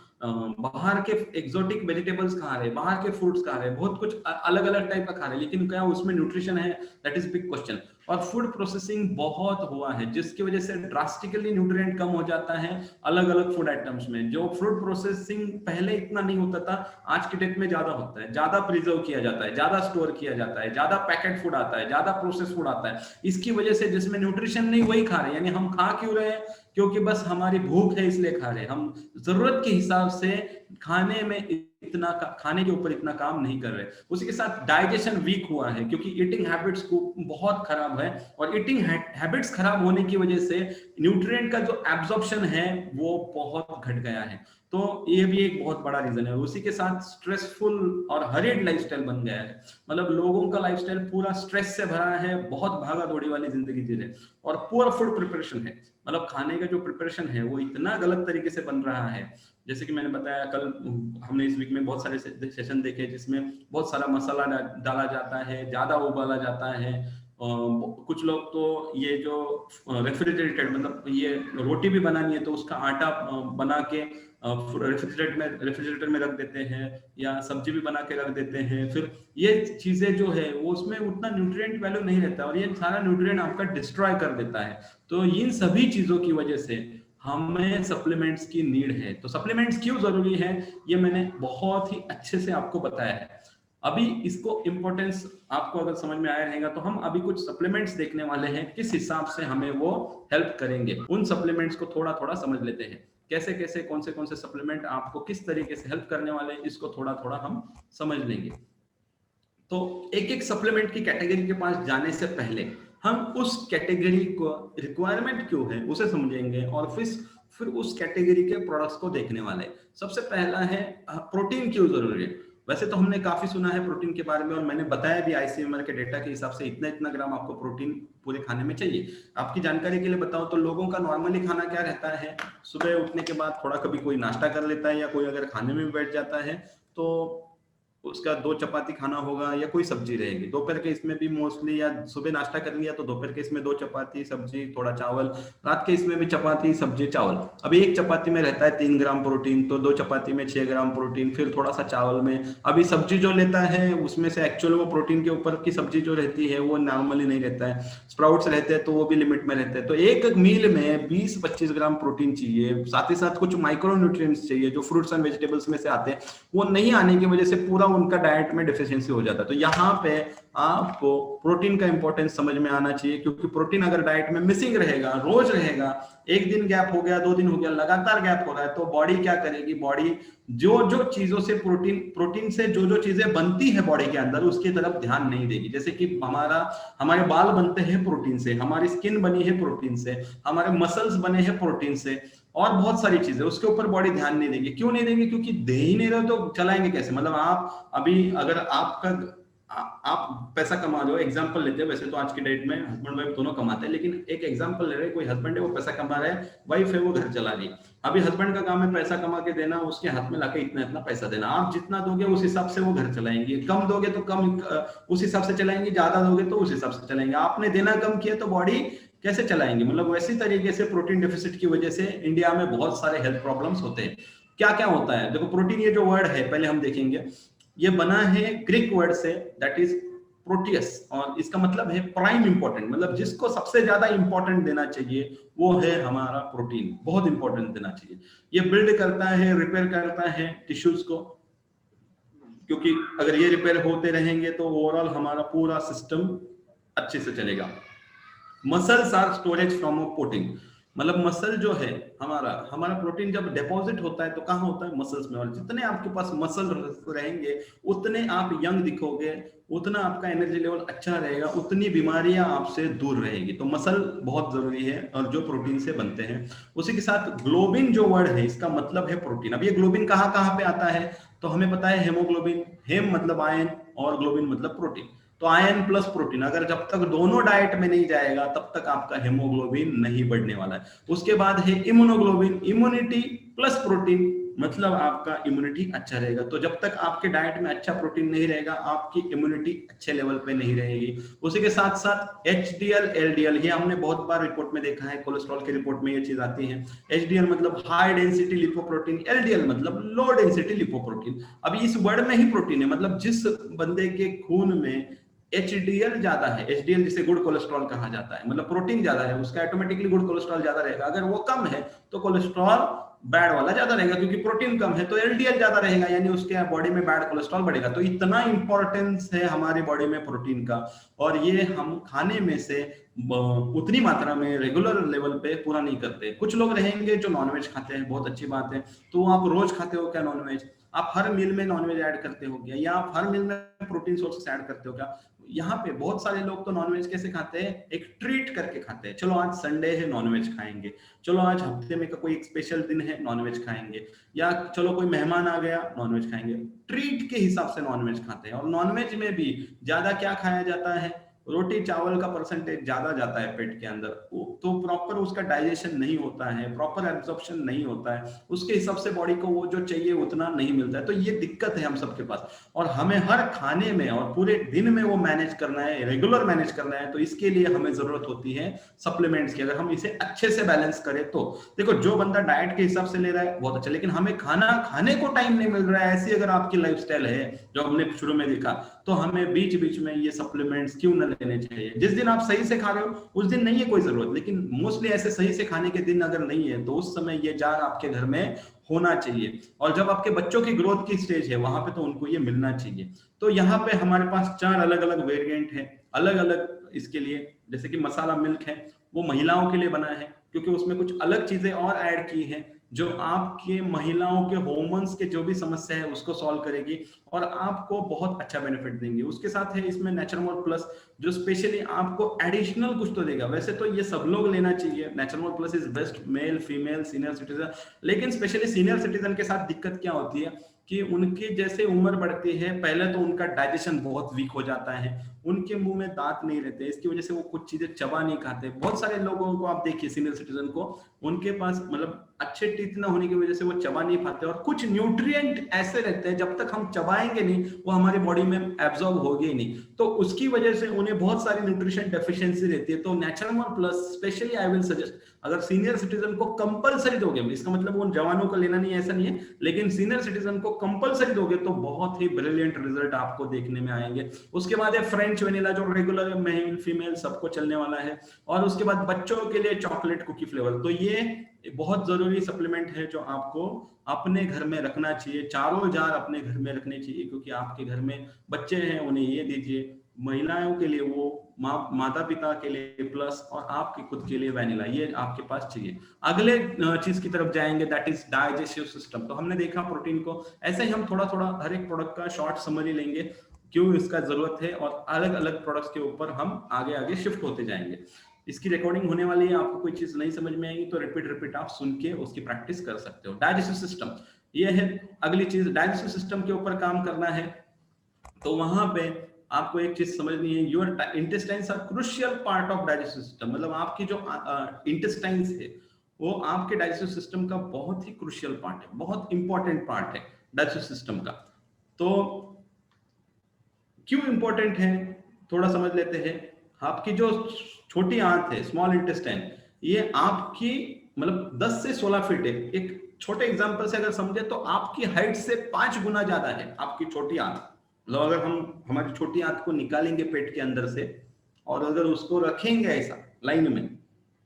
बाहर के एक्सोटिक वेजिटेबल्स खा रहे हैं, बाहर के फ्रूट्स खा रहे हैं, बहुत कुछ अलग अलग टाइप का खा रहे हैं, लेकिन क्या उसमें न्यूट्रिशन है, दैट इज बिग क्वेश्चन। और फूड प्रोसेसिंग बहुत हुआ है, जिसकी वजह से ड्रास्टिकली न्यूट्रिएंट कम हो जाता है अलग अलग फूड आइटम्स में। जो फूड प्रोसेसिंग पहले इतना नहीं होता था, आज के डेट में ज्यादा होता है, ज्यादा प्रिजर्व किया जाता है, ज्यादा स्टोर किया जाता है, ज्यादा पैकेट फूड आता है, ज्यादा प्रोसेस फूड आता है। इसकी वजह से जिसमें न्यूट्रिशन नहीं वही खा रहे हैं। यानी हम खा क्यों रहे हैं, क्योंकि बस हमारी भूख है इसलिए खा रहे हैं। हम जरूरत के हिसाब से खाने में इतना खाने के ऊपर इतना काम नहीं कर रहे। उसी के साथ डाइजेशन वीक हुआ है क्योंकि ईटिंग हैबिट्स को बहुत खराब है, और ईटिंग हैबिट्स खराब होने की वजह से न्यूट्रिएंट का जो एब्जॉर्प्शन है वो बहुत घट गया है। तो ये भी एक बहुत बड़ा रीजन है। उसी के साथ स्ट्रेसफुल और हरिड लाइफस्टाइल बन गया है, मतलब लोगों का लाइफस्टाइल पूरा स्ट्रेस से भरा है, बहुत भागा दौड़ी वाली जिंदगी जी रहे, और पुअर फूड प्रिपरेशन है, मतलब खाने का जो प्रिपरेशन है वो इतना गलत तरीके से बन रहा है। जैसे कि मैंने बताया, कल हमने इस वीक में बहुत सारे सेशन देखे जिसमें बहुत सारा मसाला डाला जाता है, ज्यादा उबाला जाता है। कुछ लोग तो ये जो रेफ्रिजरेटेड, मतलब ये रोटी भी बनानी है तो उसका आटा बना के रेफ्रिजरेटर में रख देते हैं, या सब्जी भी बना के रख देते हैं। फिर ये चीजें जो है वो उसमें उतना न्यूट्रिएंट वैल्यू नहीं रहता, और ये सारा न्यूट्रिएंट आपका डिस्ट्रॉय कर देता है। तो इन सभी चीजों की वजह से हमें सप्लीमेंट्स की नीड है। तो सप्लीमेंट्स क्यों जरूरी है ये मैंने बहुत ही अच्छे से आपको बताया है। अभी इसको इंपॉर्टेंस आपको अगर समझ में आया रहेगा तो हम अभी कुछ सप्लीमेंट्स देखने वाले हैं, किस हिसाब से हमें वो हेल्प करेंगे। उन सप्लीमेंट्स को थोड़ा थोड़ा समझ लेते हैं, कैसे कैसे कौन से सप्लीमेंट आपको किस तरीके से हेल्प करने वाले हैं, इसको थोड़ा थोड़ा हम समझ लेंगे। तो एक एक सप्लीमेंट की कैटेगरी के पास जाने से पहले हम उस कैटेगरी को रिक्वायरमेंट क्यों है उसे समझेंगे, और फिर उस कैटेगरी के प्रोडक्ट्स को देखने वाले। सबसे पहला है प्रोटीन क्यों जरूरी है। वैसे तो हमने काफी सुना है प्रोटीन के बारे में, और मैंने बताया भी आईसीएमआर के डेटा के हिसाब से इतना इतना ग्राम आपको प्रोटीन पूरे खाने में चाहिए। आपकी जानकारी के लिए बताऊं तो लोगों का नॉर्मली खाना क्या रहता है, सुबह उठने के बाद थोड़ा कभी कोई नाश्ता कर लेता है, या कोई अगर खाने में भी बैठ जाता है तो उसका 2 चपाती खाना होगा या कोई सब्जी रहेगी। दोपहर के इसमें भी मोस्टली, या सुबह नाश्ता कर लिया तो दोपहर के इसमें 2 चपाती सब्जी थोड़ा चावल, रात के इसमें भी चपाती सब्जी चावल। अभी एक चपाती में रहता है 3 ग्राम प्रोटीन, तो 2 चपाती में 6 ग्राम प्रोटीन, फिर थोड़ा सा चावल में। अभी सब्जी जो लेता है उसमें से एक्चुअल वो प्रोटीन के ऊपर की सब्जी जो रहती है वो नॉर्मली नहीं रहता है, स्प्राउट्स रहते हैं तो वो भी लिमिट में रहते हैं। तो एक मील में 20-25 ग्राम प्रोटीन चाहिए, साथ ही साथ कुछ माइक्रो न्यूट्रिएंट्स चाहिए जो फ्रूट्स एंड वेजिटेबल्स में से आते हैं। वो नहीं आने की वजह से पूरा उनका डाइट में डिफिशियंसी हो जाता है। तो यहाँ पे आपको प्रोटीन का इंपॉर्टेंस समझ में आना चाहिए, क्योंकि प्रोटीन अगर डाइट में मिसिंग रहेगा, रोज रहेगा, एक दिन गैप हो गया, 2 दिन हो गया, लगातार गैप हो रहा है, तो बॉडी क्या करेगी, बॉडी जो चीजों से प्रोटीन से जो चीजें बनती है बॉडी के अंदर उसकी तरफ ध्यान नहीं देगी। जैसे कि हमारे बाल बनते हैं प्रोटीन से, हमारी स्किन बनी है प्रोटीन से, हमारे मसल्स बने हैं प्रोटीन से, और बहुत सारी चीजें, उसके ऊपर बॉडी ध्यान नहीं देगी। क्यों नहीं देगी, क्योंकि दे ही नहीं रहे तो चलाएंगे कैसे। मतलब आप अभी अगर आप पैसा कमा रहे हो, एग्जांपल लेते हैं, वैसे तो आज की डेट में हस्बैंड वाइफ दोनों कमाते हैं, लेकिन एक एग्जांपल ले रहे हैं, कोई हस्बैंड है वो पैसा कमा रहा है, वाइफ है वो घर चला रही है। अभी हस्बैंड का काम है पैसा कमा के देना, उसके हाथ में लाके इतना इतना पैसा देना। आप जितना दोगे उस हिसाब से वो घर चलाएंगे, कम दोगे तो कम उस हिसाब से चलाएंगे, ज्यादा दोगे तो उस हिसाब से चलाएंगे। आपने देना कम किया तो बॉडी कैसे चलाएंगे। मतलब वैसी तरीके से प्रोटीन डेफिसिट की वजह से इंडिया में बहुत सारे हेल्थ प्रॉब्लम्स होते हैं। क्या क्या होता है, देखो प्रोटीन ये जो वर्ड है पहले हम देखेंगे, ये बना है ग्रीक वर्ड से, दैट इज प्रोटियस, और इसका मतलब है प्राइम इंपॉर्टेंट, मतलब जिसको सबसे ज्यादा इंपॉर्टेंट देना चाहिए वो है हमारा प्रोटीन, बहुत इंपॉर्टेंट देना चाहिए। ये बिल्ड करता है, रिपेयर करता है टिश्यूज को, क्योंकि अगर ये रिपेयर होते रहेंगे तो ओवरऑल हमारा पूरा सिस्टम अच्छे से चलेगा। Muscles are storage from of protein, मतलब मसल जो है हमारा प्रोटीन जब डिपॉजिट होता है तो कहाँ होता है, मसल्स में। और जितने आपके पास मसल रहेंगे उतने आप यंग दिखोगे, उतना आपका एनर्जी लेवल अच्छा रहेगा, उतनी बीमारियां आपसे दूर रहेगी। तो मसल बहुत जरूरी है, और जो प्रोटीन से बनते हैं। उसी के साथ ग्लोबिन जो वर्ड है इसका मतलब है प्रोटीन। अब ये ग्लोबिन कहाँ कहाँ पे आता है, तो हमें पता है हेमोग्लोबिन, हेम मतलब आयन और ग्लोबिन मतलब प्रोटीन। तो आयन प्लस प्रोटीन अगर जब तक दोनों डाइट में नहीं जाएगा तब तक आपका हेमोग्लोबिन नहीं बढ़ने वाला है। उसके बाद है इम्यूनोग्लोबिन, इम्यूनिटी प्लस प्रोटीन, मतलब आपका इम्यूनिटी अच्छा रहेगा। तो जब तक आपके डाइट में अच्छा प्रोटीन नहीं रहेगा आपकी इम्यूनिटी अच्छे लेवल पे नहीं रहेगी। उसी के साथ साथ एचडीएल, एलडीएल, ये हमने बहुत बार रिपोर्ट में देखा है, कोलेस्ट्रॉल की रिपोर्ट में ये चीज आती है। एचडीएल मतलब हाई डेंसिटी लिपोप्रोटीन, एलडीएल मतलब लो डेंसिटी लिपोप्रोटीन। अब इस वर्ड में ही प्रोटीन है, मतलब जिस बंदे के खून में एचडीएल ज्यादा है, एचडीएल जिसे गुड कोलेस्ट्रॉल कहा जाता है, मतलब प्रोटीन ज्यादा है, उसका ऑटोमेटिकली गुड कोलेस्ट्रॉल ज्यादा रहेगा। अगर वो कम है तो कोलेस्ट्रॉल बैड वाला ज्यादा रहेगा, क्योंकि प्रोटीन कम है तो एलडीएल ज्यादा रहेगा, यानी उसके बॉडी में बैड कोलेस्ट्रॉल बढ़ेगा। तो इतना इंपॉर्टेंस है हमारी बॉडी में प्रोटीन का, और ये हम खाने में से उतनी मात्रा में रेगुलर लेवल पे पूरा नहीं करते। कुछ लोग रहेंगे जो नॉनवेज खाते हैं, बहुत अच्छी बात है, तो आप रोज खाते हो क्या नॉनवेज, आप हर मील में नॉनवेज ऐड करते हो क्या, या आप हर मील में प्रोटीन सोर्सेस ऐड करते हो क्या? यहाँ पे बहुत सारे लोग तो नॉनवेज कैसे खाते हैं, एक ट्रीट करके खाते हैं। चलो आज संडे है नॉनवेज खाएंगे, चलो आज हफ्ते में का कोई एक स्पेशल दिन है नॉनवेज खाएंगे, या चलो कोई मेहमान आ गया नॉनवेज खाएंगे। ट्रीट के हिसाब से नॉनवेज खाते हैं। और नॉनवेज में भी ज्यादा क्या खाया जाता है, रोटी चावल का परसेंटेज ज्यादा जाता है पेट के अंदर, तो प्रॉपर उसका डाइजेशन नहीं होता है, प्रॉपर एब्जॉर्प्शन नहीं होता है, उसके हिसाब से बॉडी को वो जो चाहिए उतना नहीं मिलता है। तो ये दिक्कत है हम सबके पास, और हमें हर खाने में और पूरे दिन में वो मैनेज करना है, रेगुलर मैनेज करना है। तो इसके लिए हमें जरूरत होती है सप्लीमेंट्स की। अगर हम इसे अच्छे से बैलेंस करें तो देखो, जो बंदा डाइट के हिसाब से ले रहा है बहुत अच्छा, लेकिन हमें खाना खाने को टाइम नहीं मिल रहा है, ऐसी अगर आपकी लाइफस्टाइल है जो हमने शुरू में देखा, तो हमें बीच बीच में ये सप्लीमेंट्स क्यों न लेने चाहिए। जिस दिन आप सही से खा रहे हो उस दिन नहीं है कोई जरूरत, लेकिन मोस्टली ऐसे सही से खाने के दिन अगर नहीं है तो उस समय ये जार आपके घर में होना चाहिए। और जब आपके बच्चों की ग्रोथ की स्टेज है वहां पे तो उनको ये मिलना चाहिए। तो यहाँ पे हमारे पास 4 अलग अलग वेरिएंट है, अलग अलग इसके लिए। जैसे कि मसाला मिल्क है, वो महिलाओं के लिए बना है क्योंकि उसमें कुछ अलग चीजें और ऐड की है जो आपके महिलाओं के हार्मोन्स के जो भी समस्या है उसको सॉल्व करेगी और आपको बहुत अच्छा बेनिफिट देंगे। उसके साथ है इसमें नेचुरल प्लस, जो स्पेशली आपको एडिशनल कुछ तो देगा। वैसे तो ये सब लोग लेना चाहिए, natural plus is best male female senior citizen, लेकिन स्पेशली सीनियर सिटीजन के साथ दिक्कत क्या होती है कि उनकी जैसे उम्र बढ़ती है, पहले तो उनका डाइजेशन बहुत वीक हो जाता है, उनके मुंह में दांत नहीं रहते, इसकी वजह से वो कुछ चीजें चबा नहीं खाते। बहुत सारे लोगों को आप देखिए सीनियर सिटीजन को, उनके पास मतलब अच्छे टीथ ना होने की वजह से वो चबा नहीं पाते, और कुछ न्यूट्रिएंट ऐसे रहते हैं जब तक हम चबाएंगे नहीं वो हमारी बॉडी में एब्जॉर्ब होगी ही नहीं, तो उसकी वजह से उन्हें बहुत सारी न्यूट्रिशन डेफिशिएंसी रहती है। तो natural plus specially I will suggest, अगर सीनियर सिटीजन को कंपलसरी दोगे, इसका मतलब वो जवानों को लेना नहीं है ऐसा नहीं है, लेकिन सीनियर सिटीजन को कंपलसरी दोगे तो बहुत ही ब्रिलियंट रिजल्ट आपको देखने में आएंगे। उसके बाद है फ्रेंच वेनिला, जो रेगुलर मेल फीमेल सबको चलने वाला है, और उसके बाद बच्चों के लिए चॉकलेट कुकी फ्लेवर। तो ये बहुत जरूरी सप्लीमेंट है जो आपको अपने घर में रखना चाहिए, चारों जार अपने घर में रखने चाहिए, क्योंकि आपके घर में बच्चे हैं उन्हें ये दीजिए, महिलाओं के लिए वो, माता पिता के लिए प्लस, और आपके खुद के लिए वैनिला, ये आपके पास चाहिए। अगले चीज की तरफ जाएंगे, दैट इज डाइजेस्टिव सिस्टम। तो हमने देखा प्रोटीन को, ऐसे ही हम थोड़ा थोड़ा हर एक प्रोडक्ट का शॉर्ट समरी लेंगे, क्यों इसका जरूरत है, और अलग अलग प्रोडक्ट्स के ऊपर हम आगे आगे शिफ्ट होते जाएंगे। इसकी रिकॉर्डिंग होने वाली है, आपको कोई चीज नहीं समझ में आएगी तो रिपीट आप सुन के उसकी प्रैक्टिस कर सकते हो। डाइजेस्टिव सिस्टम ये है अगली चीज, डाइजेस्टिव सिस्टम के ऊपर काम करना है तो वहां पे आपको एक चीज समझनी है, your intestines are crucial part of digestive system. मतलब आपकी जो इंटेस्टाइन्स है वो आपके डाइजेस्टिव सिस्टम का बहुत ही क्रूशियल पार्ट है, बहुत इंपॉर्टेंट पार्ट है डाइजेस्टिव सिस्टम का। तो क्यों इंपॉर्टेंट है थोड़ा समझ लेते हैं। आपकी जो छोटी आंत है, स्मॉल इंटेस्टाइन, ये आपकी मतलब 10 से 16 फीट है। एक छोटे एग्जांपल से अगर समझे तो आपकी हाइट से 5 गुना ज्यादा है आपकी छोटी आंत। मतलब अगर हम हमारी छोटी आंत को निकालेंगे पेट के अंदर से और अगर उसको रखेंगे ऐसा लाइन में,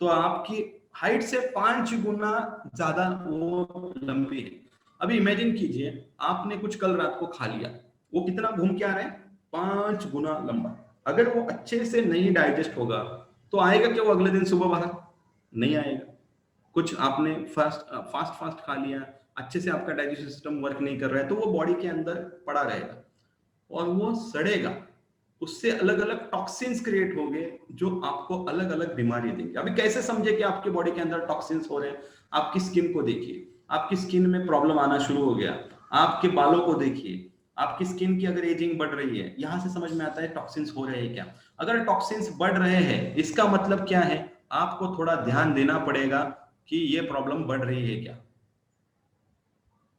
तो आपकी हाइट से 5 गुना ज्यादा वो लंबी है। अभी इमेजिन कीजिए आपने कुछ कल रात को खा लिया, वो कितना घूम के आ रहा है, 5 गुना लंबा। अगर वो अच्छे से नहीं डाइजेस्ट होगा तो आएगा क्या वो अगले दिन सुबह बाहर? नहीं आएगा। कुछ आपने फास्ट खा लिया, अच्छे से आपका डाइजेस्टिव सिस्टम वर्क नहीं कर रहा है, तो वो बॉडी के अंदर पड़ा रहेगा और वो सड़ेगा, उससे अलग अलग टॉक्सिन्स क्रिएट होंगे जो आपको अलग अलग बीमारी देंगे। अभी कैसे समझे कि आपके बॉडी के अंदर टॉक्सिन्स हो रहे हैं? आपकी स्किन को देखिए, आपकी स्किन में प्रॉब्लम आना शुरू हो गया, आपके बालों को देखिए, आपकी स्किन की अगर एजिंग बढ़ रही है, यहां से समझ में आता है टॉक्सिन्स हो रहे हैं क्या। अगर टॉक्सिन्स बढ़ रहे हैं इसका मतलब क्या है, आपको थोड़ा ध्यान देना पड़ेगा कि ये प्रॉब्लम बढ़ रही है क्या।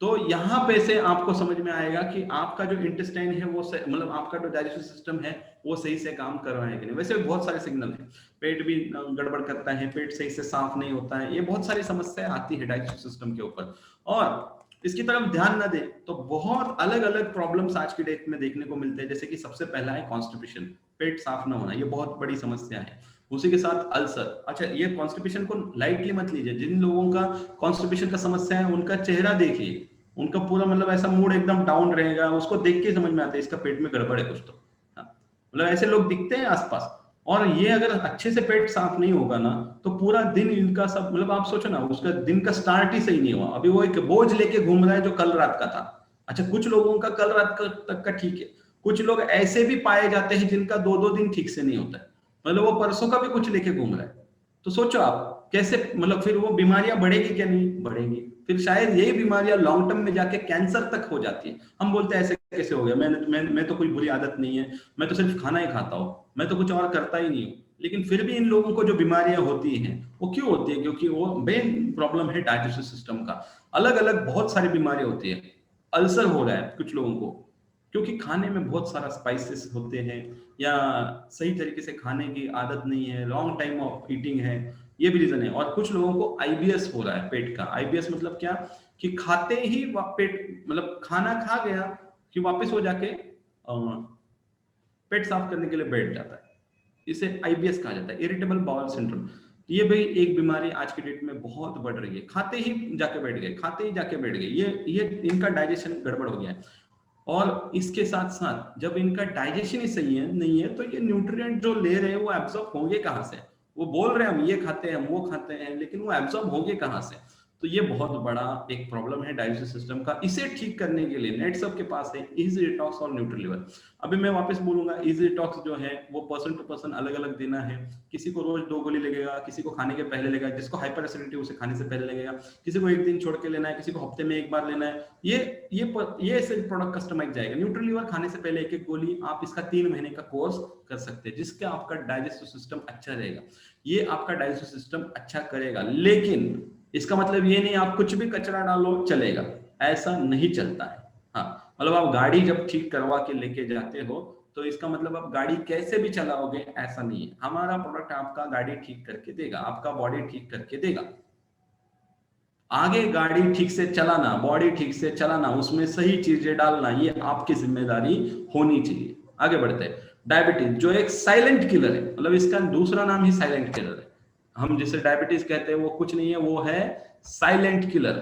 तो यहां पे से आपको समझ में आएगा कि आपका जो इंटेस्टाइन है वो मतलब आपका जो डाइजेस्टिव सिस्टम है वो सही से काम कर रहा है कि नहीं। वैसे बहुत सारे सिग्नल हैं, पेट भी गड़बड़ करता है, पेट सही से साफ नहीं होता है, ये बहुत सारी समस्याएं आती है डाइजेस्टिव सिस्टम के ऊपर, और इसकी तरफ ध्यान न दे तो बहुत अलग अलग प्रॉब्लम्स आज की डेट में देखने को मिलते हैं। जैसे कि सबसे पहला है कॉन्स्टिपेशन, पेट साफ ना होना, ये बहुत बड़ी समस्या है। उसी के साथ अल्सर। अच्छा, ये कॉन्स्टिपेशन को लाइटली मत लीजिए, जिन लोगों का कॉन्स्टिपेशन का समस्या है उनका चेहरा देखिए, उनका पूरा मतलब ऐसा मूड एकदम डाउन रहेगा, उसको देख के समझ में आता है इसका पेट में गड़बड़ है कुछ तो। मतलब ऐसे लोग दिखते हैं आसपास, और ये अगर अच्छे से पेट साफ नहीं होगा ना तो पूरा दिन इनका सब मतलब आप सोचो ना, उसका दिन का स्टार्ट ही सही नहीं हुआ। अभी वो एक बोझ लेके घूम रहा है जो कल रात का था, अच्छा, कुछ लोगों का कल रात तक का ठीक है, कुछ लोग ऐसे भी पाए जाते हैं जिनका 2-2 दिन ठीक से नहीं होता है, मतलब वो परसों का भी कुछ लेके घूम रहा है। तो सोचो आप कैसे, मतलब फिर वो बीमारियां बढ़ेगी क्या? नहीं बढ़ेगी। फिर शायद यही बीमारियां लॉन्ग टर्म में जाके कैंसर तक हो जाती है। हम बोलते हैं ऐसे कैसे हो गया, मैं तो कोई बुरी आदत नहीं है, मैं तो सिर्फ खाना ही खाता हूँ, मैं तो कुछ और करता ही नहीं हूँ। लेकिन फिर भी इन लोगों को जो बीमारियां होती हैं वो क्यों होती है? क्योंकि वो मेन प्रॉब्लम है डाइजेस्टिव सिस्टम का। अलग अलग बहुत सारी बीमारियां होती है। अल्सर हो रहा है कुछ लोगों को क्योंकि खाने में बहुत सारा स्पाइसेस होते हैं, या सही तरीके से खाने की आदत नहीं है, लॉन्ग टाइम ऑफ ईटिंग है, ये भी रीजन है। और कुछ लोगों को आईबीएस हो रहा है पेट का। आईबीएस मतलब क्या? कि खाते ही पेट, मतलब खाना खा गया कि वापस वो जाके पेट साफ करने के लिए बैठ जाता है। इसे आईबीएस कहा जाता है, इरिटेबल बाउल सिंड्रोम। ये भी एक बीमारी आज की डेट में बहुत बढ़ रही है। खाते ही जाके बैठ गए, खाते ही जाके बैठ गए, ये इनका डाइजेशन गड़बड़ हो गया है। और इसके साथ साथ जब इनका डाइजेशन ही सही है नहीं है तो ये न्यूट्रिएंट जो ले रहे हैं वो एब्जॉर्ब होंगे कहाँ से? वो बोल रहे हैं हम ये खाते हैं, हम वो खाते हैं, लेकिन वो एब्जॉर्ब होंगे कहाँ से? तो ये बहुत बड़ा एक प्रॉब्लम है डाइजेस्टिव सिस्टम का। इसे ठीक करने के लिए नेट सब के पास है इजी डिटॉक्स और न्यूट्रीलिवर। अभी मैं वापस बोलूंगा, इजी डिटॉक्स जो है वो पर्सन टू पर्सन अलग अलग देना है। किसी को रोज 2 गोली लगेगा, किसी को खाने के पहले लगेगा, जिसको हाइपर एसिडिटी उसे खाने से पहले लगेगा, किसी को 1 दिन छोड़ के लेना है, किसी को हफ्ते में 1 बार लेना है। ये ऐसे प्रोडक्ट कस्टमाइज जाएगा। न्यूट्रीलिवर खाने से पहले 1-1 गोली, आप इसका 3 महीने का कोर्स कर सकते हैं, जिसके आपका डाइजेस्टिव सिस्टम अच्छा रहेगा। ये आपका डाइजेस्टिव सिस्टम अच्छा करेगा। लेकिन इसका मतलब ये नहीं आप कुछ भी कचरा डालो चलेगा, ऐसा नहीं चलता है। हाँ, मतलब आप गाड़ी जब ठीक करवा के लेके जाते हो तो इसका मतलब आप गाड़ी कैसे भी चलाओगे ऐसा नहीं है। हमारा प्रोडक्ट आपका गाड़ी ठीक करके देगा, आपका बॉडी ठीक करके देगा। आगे गाड़ी ठीक से चलाना, बॉडी ठीक से चलाना, उसमें सही चीजें डालना, ये आपकी जिम्मेदारी होनी चाहिए। आगे बढ़ते हैं। डायबिटीज जो एक साइलेंट किलर है, मतलब इसका दूसरा नाम ही साइलेंट किलर है। हम जिसे डायबिटीज कहते हैं वो कुछ नहीं है, वो है साइलेंट किलर।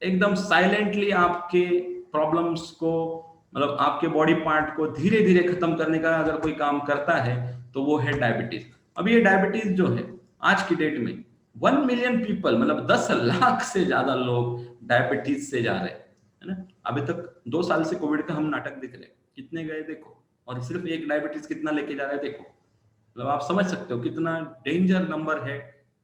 एकदम साइलेंटली आपके प्रॉब्लम्स को, मतलब आपके बॉडी पार्ट को धीरे धीरे खत्म करने का अगर कोई काम करता है तो वो है डायबिटीज। अब ये डायबिटीज जो है आज की डेट में 1 मिलियन पीपल, मतलब 10 लाख से ज्यादा लोग डायबिटीज से जा रहे हैं, है ना? अभी तक 2 साल से कोविड का हम नाटक देख रहे हैं, कितने गए देखो, और सिर्फ एक डायबिटीज कितना लेके जा रहा है देखो। मतलब आप समझ सकते हो कितना डेंजर नंबर है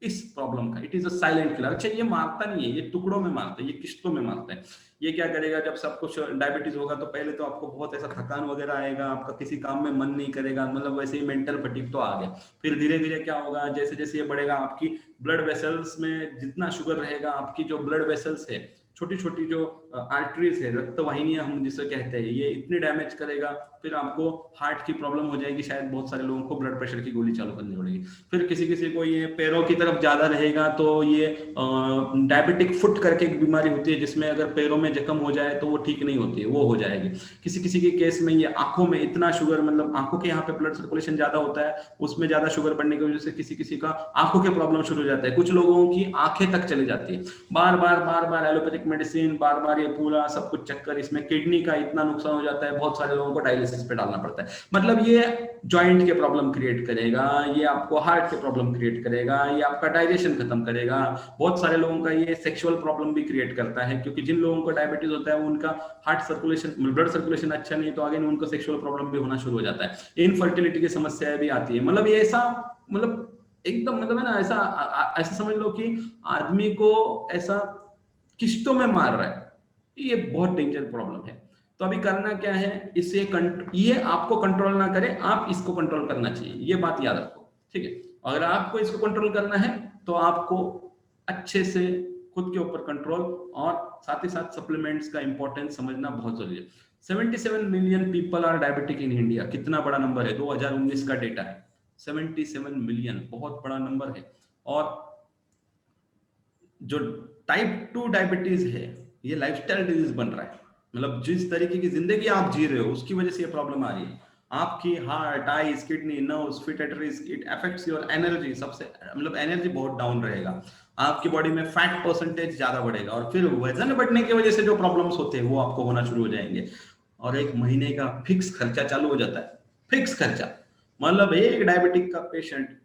इस प्रॉब्लम का। It is a silent killer. अच्छा, ये मारता नहीं है, ये टुकड़ों में मारता है, ये किश्तों में मारता है। ये क्या करेगा, जब सब कुछ डायबिटीज होगा तो पहले तो आपको बहुत ऐसा थकान वगैरह आएगा, आपका किसी काम में मन नहीं करेगा, मतलब वैसे ही मेंटल फटीग तो आ गया। फिर धीरे धीरे क्या होगा, जैसे जैसे ये बढ़ेगा, आपकी ब्लड वेसल्स में जितना शुगर रहेगा, आपकी जो ब्लड वेसल्स है, छोटी छोटी जो आर्टरीज है, रक्त वाहिनियां हम जिसे कहते हैं, ये इतनी डैमेज करेगा, फिर आपको हार्ट की प्रॉब्लम हो जाएगी। शायद बहुत सारे लोगों को ब्लड प्रेशर की गोली चालू करनी पड़ेगी। फिर किसी किसी को ये पैरों की तरफ ज्यादा रहेगा तो ये डायबिटिक फुट करके एक बीमारी होती है, जिसमें अगर पैरों में जख्म हो जाए तो वो ठीक नहीं होती है, वो हो जाएगी। किसी किसी के केस में ये आंखों में इतना शुगर, मतलब आंखों के यहाँ पे ब्लड सर्कुलेशन ज्यादा होता है, उसमें ज्यादा शुगर बढ़ने की वजह से किसी किसी का आंखों के प्रॉब्लम शुरू हो जाता है। कुछ लोगों की आंखें तक चली जाती है। बार बार एलोपैथिक मेडिसिन, बार बार ये पूरा सब कुछ चक्कर, इसमें किडनी का इतना नुकसान हो जाता है, बहुत सारे लोगों को डायलिसिस पे डालना पड़ता है। मतलब ये जॉइंट के प्रॉब्लम क्रिएट करेगा, ये आपको हार्ट के प्रॉब्लम क्रिएट करेगा, ये आपका डाइजेशन खत्म करेगा। बहुत सारे लोगों का ये सेक्सुअल प्रॉब्लम भी क्रिएट करता है, क्योंकि जिन लोगों को डायबिटीज होता है उनका हार्ट सर्कुलेशन, ब्लड सर्कुलेशन अच्छा नहीं, तो आगे उनको सेक्सुअल प्रॉब्लम भी होना शुरू हो जाता है। इनफर्टिलिटी की समस्याएं भी आती है। मतलब ये ऐसा, मतलब एकदम, मतलब है ना, ऐसा ऐसा समझ लो कि आदमी को ऐसा किश्तों में मार रहा है। ये बहुत डेंजर प्रॉब्लम है। तो अभी करना क्या है, इसे ये आपको कंट्रोल ना करे, आप इसको कंट्रोल करना चाहिए, ये बात याद रखो, ठीक है? अगर आपको इसको कंट्रोल करना है तो आपको अच्छे से खुद के ऊपर कंट्रोल, और साथ ही साथ सप्लीमेंट्स का इंपॉर्टेंस समझना बहुत जरूरी है। 77 million people are diabetic in India. कितना बड़ा नंबर है, 2019 का डेटा है। 77 मिलियन बहुत बड़ा नंबर है। और जो टाइप 2 डायबिटीज है, ये लाइफस्टाइल डिजीज बन रहा है। मतलब जिस तरीके की जिंदगी आप जी रहे हो उसकी वजह से ये प्रॉब्लम आ रही है। आपकी heart, eyes, kidney, nerves, pituitaries, it affects your energy. सबसे, मतलब एनर्जी बहुत डाउन रहेगा, आपकी बॉडी में फैट परसेंटेज ज्यादा बढ़ेगा, और फिर वजन बढ़ने की वजह से जो प्रॉब्लम्स होते हैं वो आपको होना शुरू हो जाएंगे। और एक महीने का फिक्स खर्चा चालू हो जाता है। फिक्स खर्चा, मतलब एक डायबिटिक का पेशेंट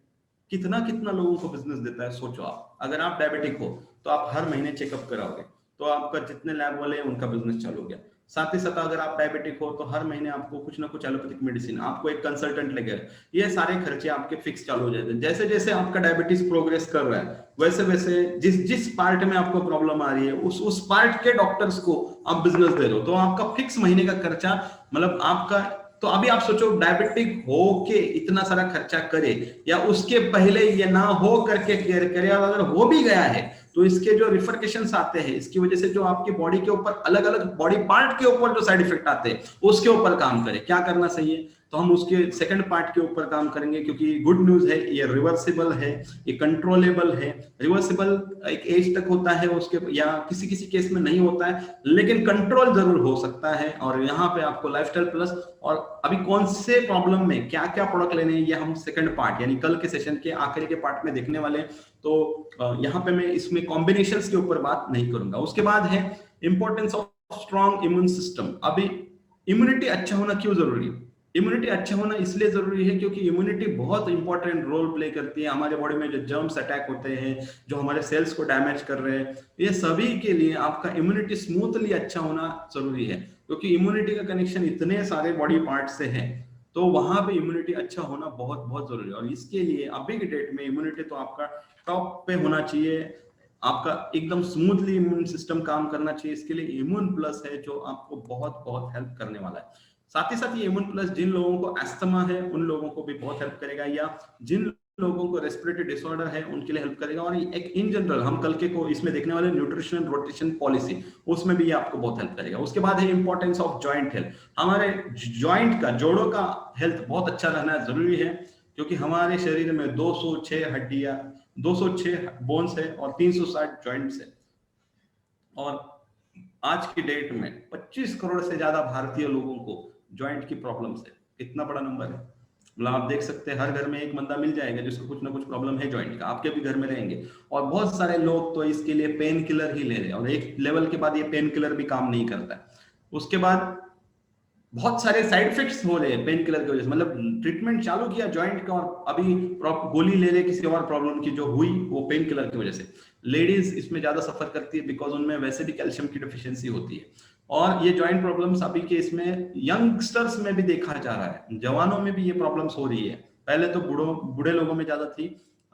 कितना कितना लोगों को बिजनेस देता है, सोचो आप। अगर आप डायबिटिक हो तो आप हर महीने चेकअप कराओगे तो आपका जितने लैब वाले हैं उनका बिजनेस चालू हो गया। साथ ही साथ अगर आप डायबिटिक हो तो हर महीने आपको कुछ ना कुछ एलोपैथिक मेडिसिन, आपको एक कंसल्टेंट लगेगा, ये सारे खर्चे आपके फिक्स चालू हो जाते हैं। जैसे जैसे आपका डायबिटीज प्रोग्रेस कर रहा है वैसे वैसे जिस जिस पार्ट में आपको प्रॉब्लम आ रही है उस पार्ट के डॉक्टर्स को आप बिजनेस दे रहे हो, तो आपका फिक्स महीने का खर्चा, मतलब आपका, तो अभी आप सोचो डायबिटिक हो के इतना सारा खर्चा करे या उसके पहले ये ना हो करके केयर करे, और अगर हो भी गया है तो इसके जो रिफरकेशंस आते हैं, इसकी वजह से जो आपकी बॉडी के ऊपर अलग अलग बॉडी पार्ट के ऊपर जो साइड इफेक्ट आते हैं उसके ऊपर काम करे। क्या करना सही है, तो हम उसके सेकंड पार्ट के ऊपर काम करेंगे, क्योंकि गुड न्यूज है ये रिवर्सिबल है, ये कंट्रोलेबल है। रिवर्सिबल एक एज तक होता है उसके, या किसी किसी केस में नहीं होता है, लेकिन कंट्रोल जरूर हो सकता है। और यहाँ पे आपको लाइफस्टाइल प्लस, और अभी कौन से प्रॉब्लम में क्या क्या प्रोडक्ट लेने हैं ये हम सेकंड पार्ट यानी कल के सेशन के आखिरी के पार्ट में देखने वाले हैं। तो यहाँ पे मैं इसमें कॉम्बिनेशंस के ऊपर बात नहीं करूंगा। उसके बाद है importance of strong immune system. अभी इम्यूनिटी अच्छा होना क्यों जरूरी है? इम्यूनिटी अच्छा होना इसलिए जरूरी है क्योंकि इम्यूनिटी बहुत इंपॉर्टेंट रोल प्ले करती है हमारे बॉडी में। जो जर्म्स अटैक होते हैं, जो हमारे सेल्स को डैमेज कर रहे हैं, ये सभी के लिए आपका इम्यूनिटी स्मूथली अच्छा होना जरूरी है, क्योंकि इम्यूनिटी का कनेक्शन इतने सारे बॉडी पार्ट से है, तो वहां पे इम्यूनिटी अच्छा होना बहुत बहुत जरूरी है। और इसके लिए अभी की डेट में इम्यूनिटी तो आपका टॉप पे होना चाहिए, आपका एकदम स्मूथली इम्यून सिस्टम काम करना चाहिए। इसके लिए इम्यून प्लस है जो आपको बहुत बहुत हेल्प करने वाला है। साथ ही साथ ये इम्यून प्लस जिन लोगों को अस्थमा है उन लोगों को भी बहुत हेल्प करेगा, या जिन लोगों को रेस्पिरेटरी डिसऑर्डर है उनके लिए हेल्प करेगा। और एक इन जनरल हम कल के को इसमें देखने वाले न्यूट्रिशन रोटेशन पॉलिसी, उसमें भी ये आपको बहुत हेल्प करेगा। उसके बाद है इंपॉर्टेंस ऑफ जॉइंट हेल्थ। हमारे जॉइंट का, जोड़ों का हेल्थ बहुत अच्छा रहना जरूरी है, क्योंकि हमारे शरीर में 206 हड्डियां, 206 बोन्स है और 360 जॉइंट्स है। और आज की डेट में 25 करोड़ से ज्यादा भारतीय लोगों को जॉइंट की प्रॉब्लम्स है। कितना बड़ा नंबर है, मतलब आप देख सकते हैं हर घर में एक बंदा मिल जाएगा जिसको कुछ ना कुछ प्रॉब्लम है जॉइंट का, आपके भी घर में रहेंगे। और बहुत सारे लोग तो इसके लिए पेन किलर ही ले रहे हैं, और एक लेवल के बाद ये पेन किलर भी काम नहीं करता है। उसके बाद बहुत सारे साइड इफेक्ट्स हो रहे हैं पेन किलर की वजह से, मतलब ट्रीटमेंट चालू किया जॉइंट का और अभी गोली ले रहे किसी और प्रॉब्लम की जो हुई वो पेन किलर की वजह से। लेडीज इसमें ज्यादा सफर करती है बिकॉज उनमें वैसे भी कैल्शियम की डिफिशियंसी होती है। और ये जॉइंट प्रॉब्लम्स अभी के इसमें यंगस्टर्स में भी देखा जा रहा है, जवानों में भी ये प्रॉब्लम्स हो रही है। पहले तो बूढ़े लोगों में ज्यादा थी,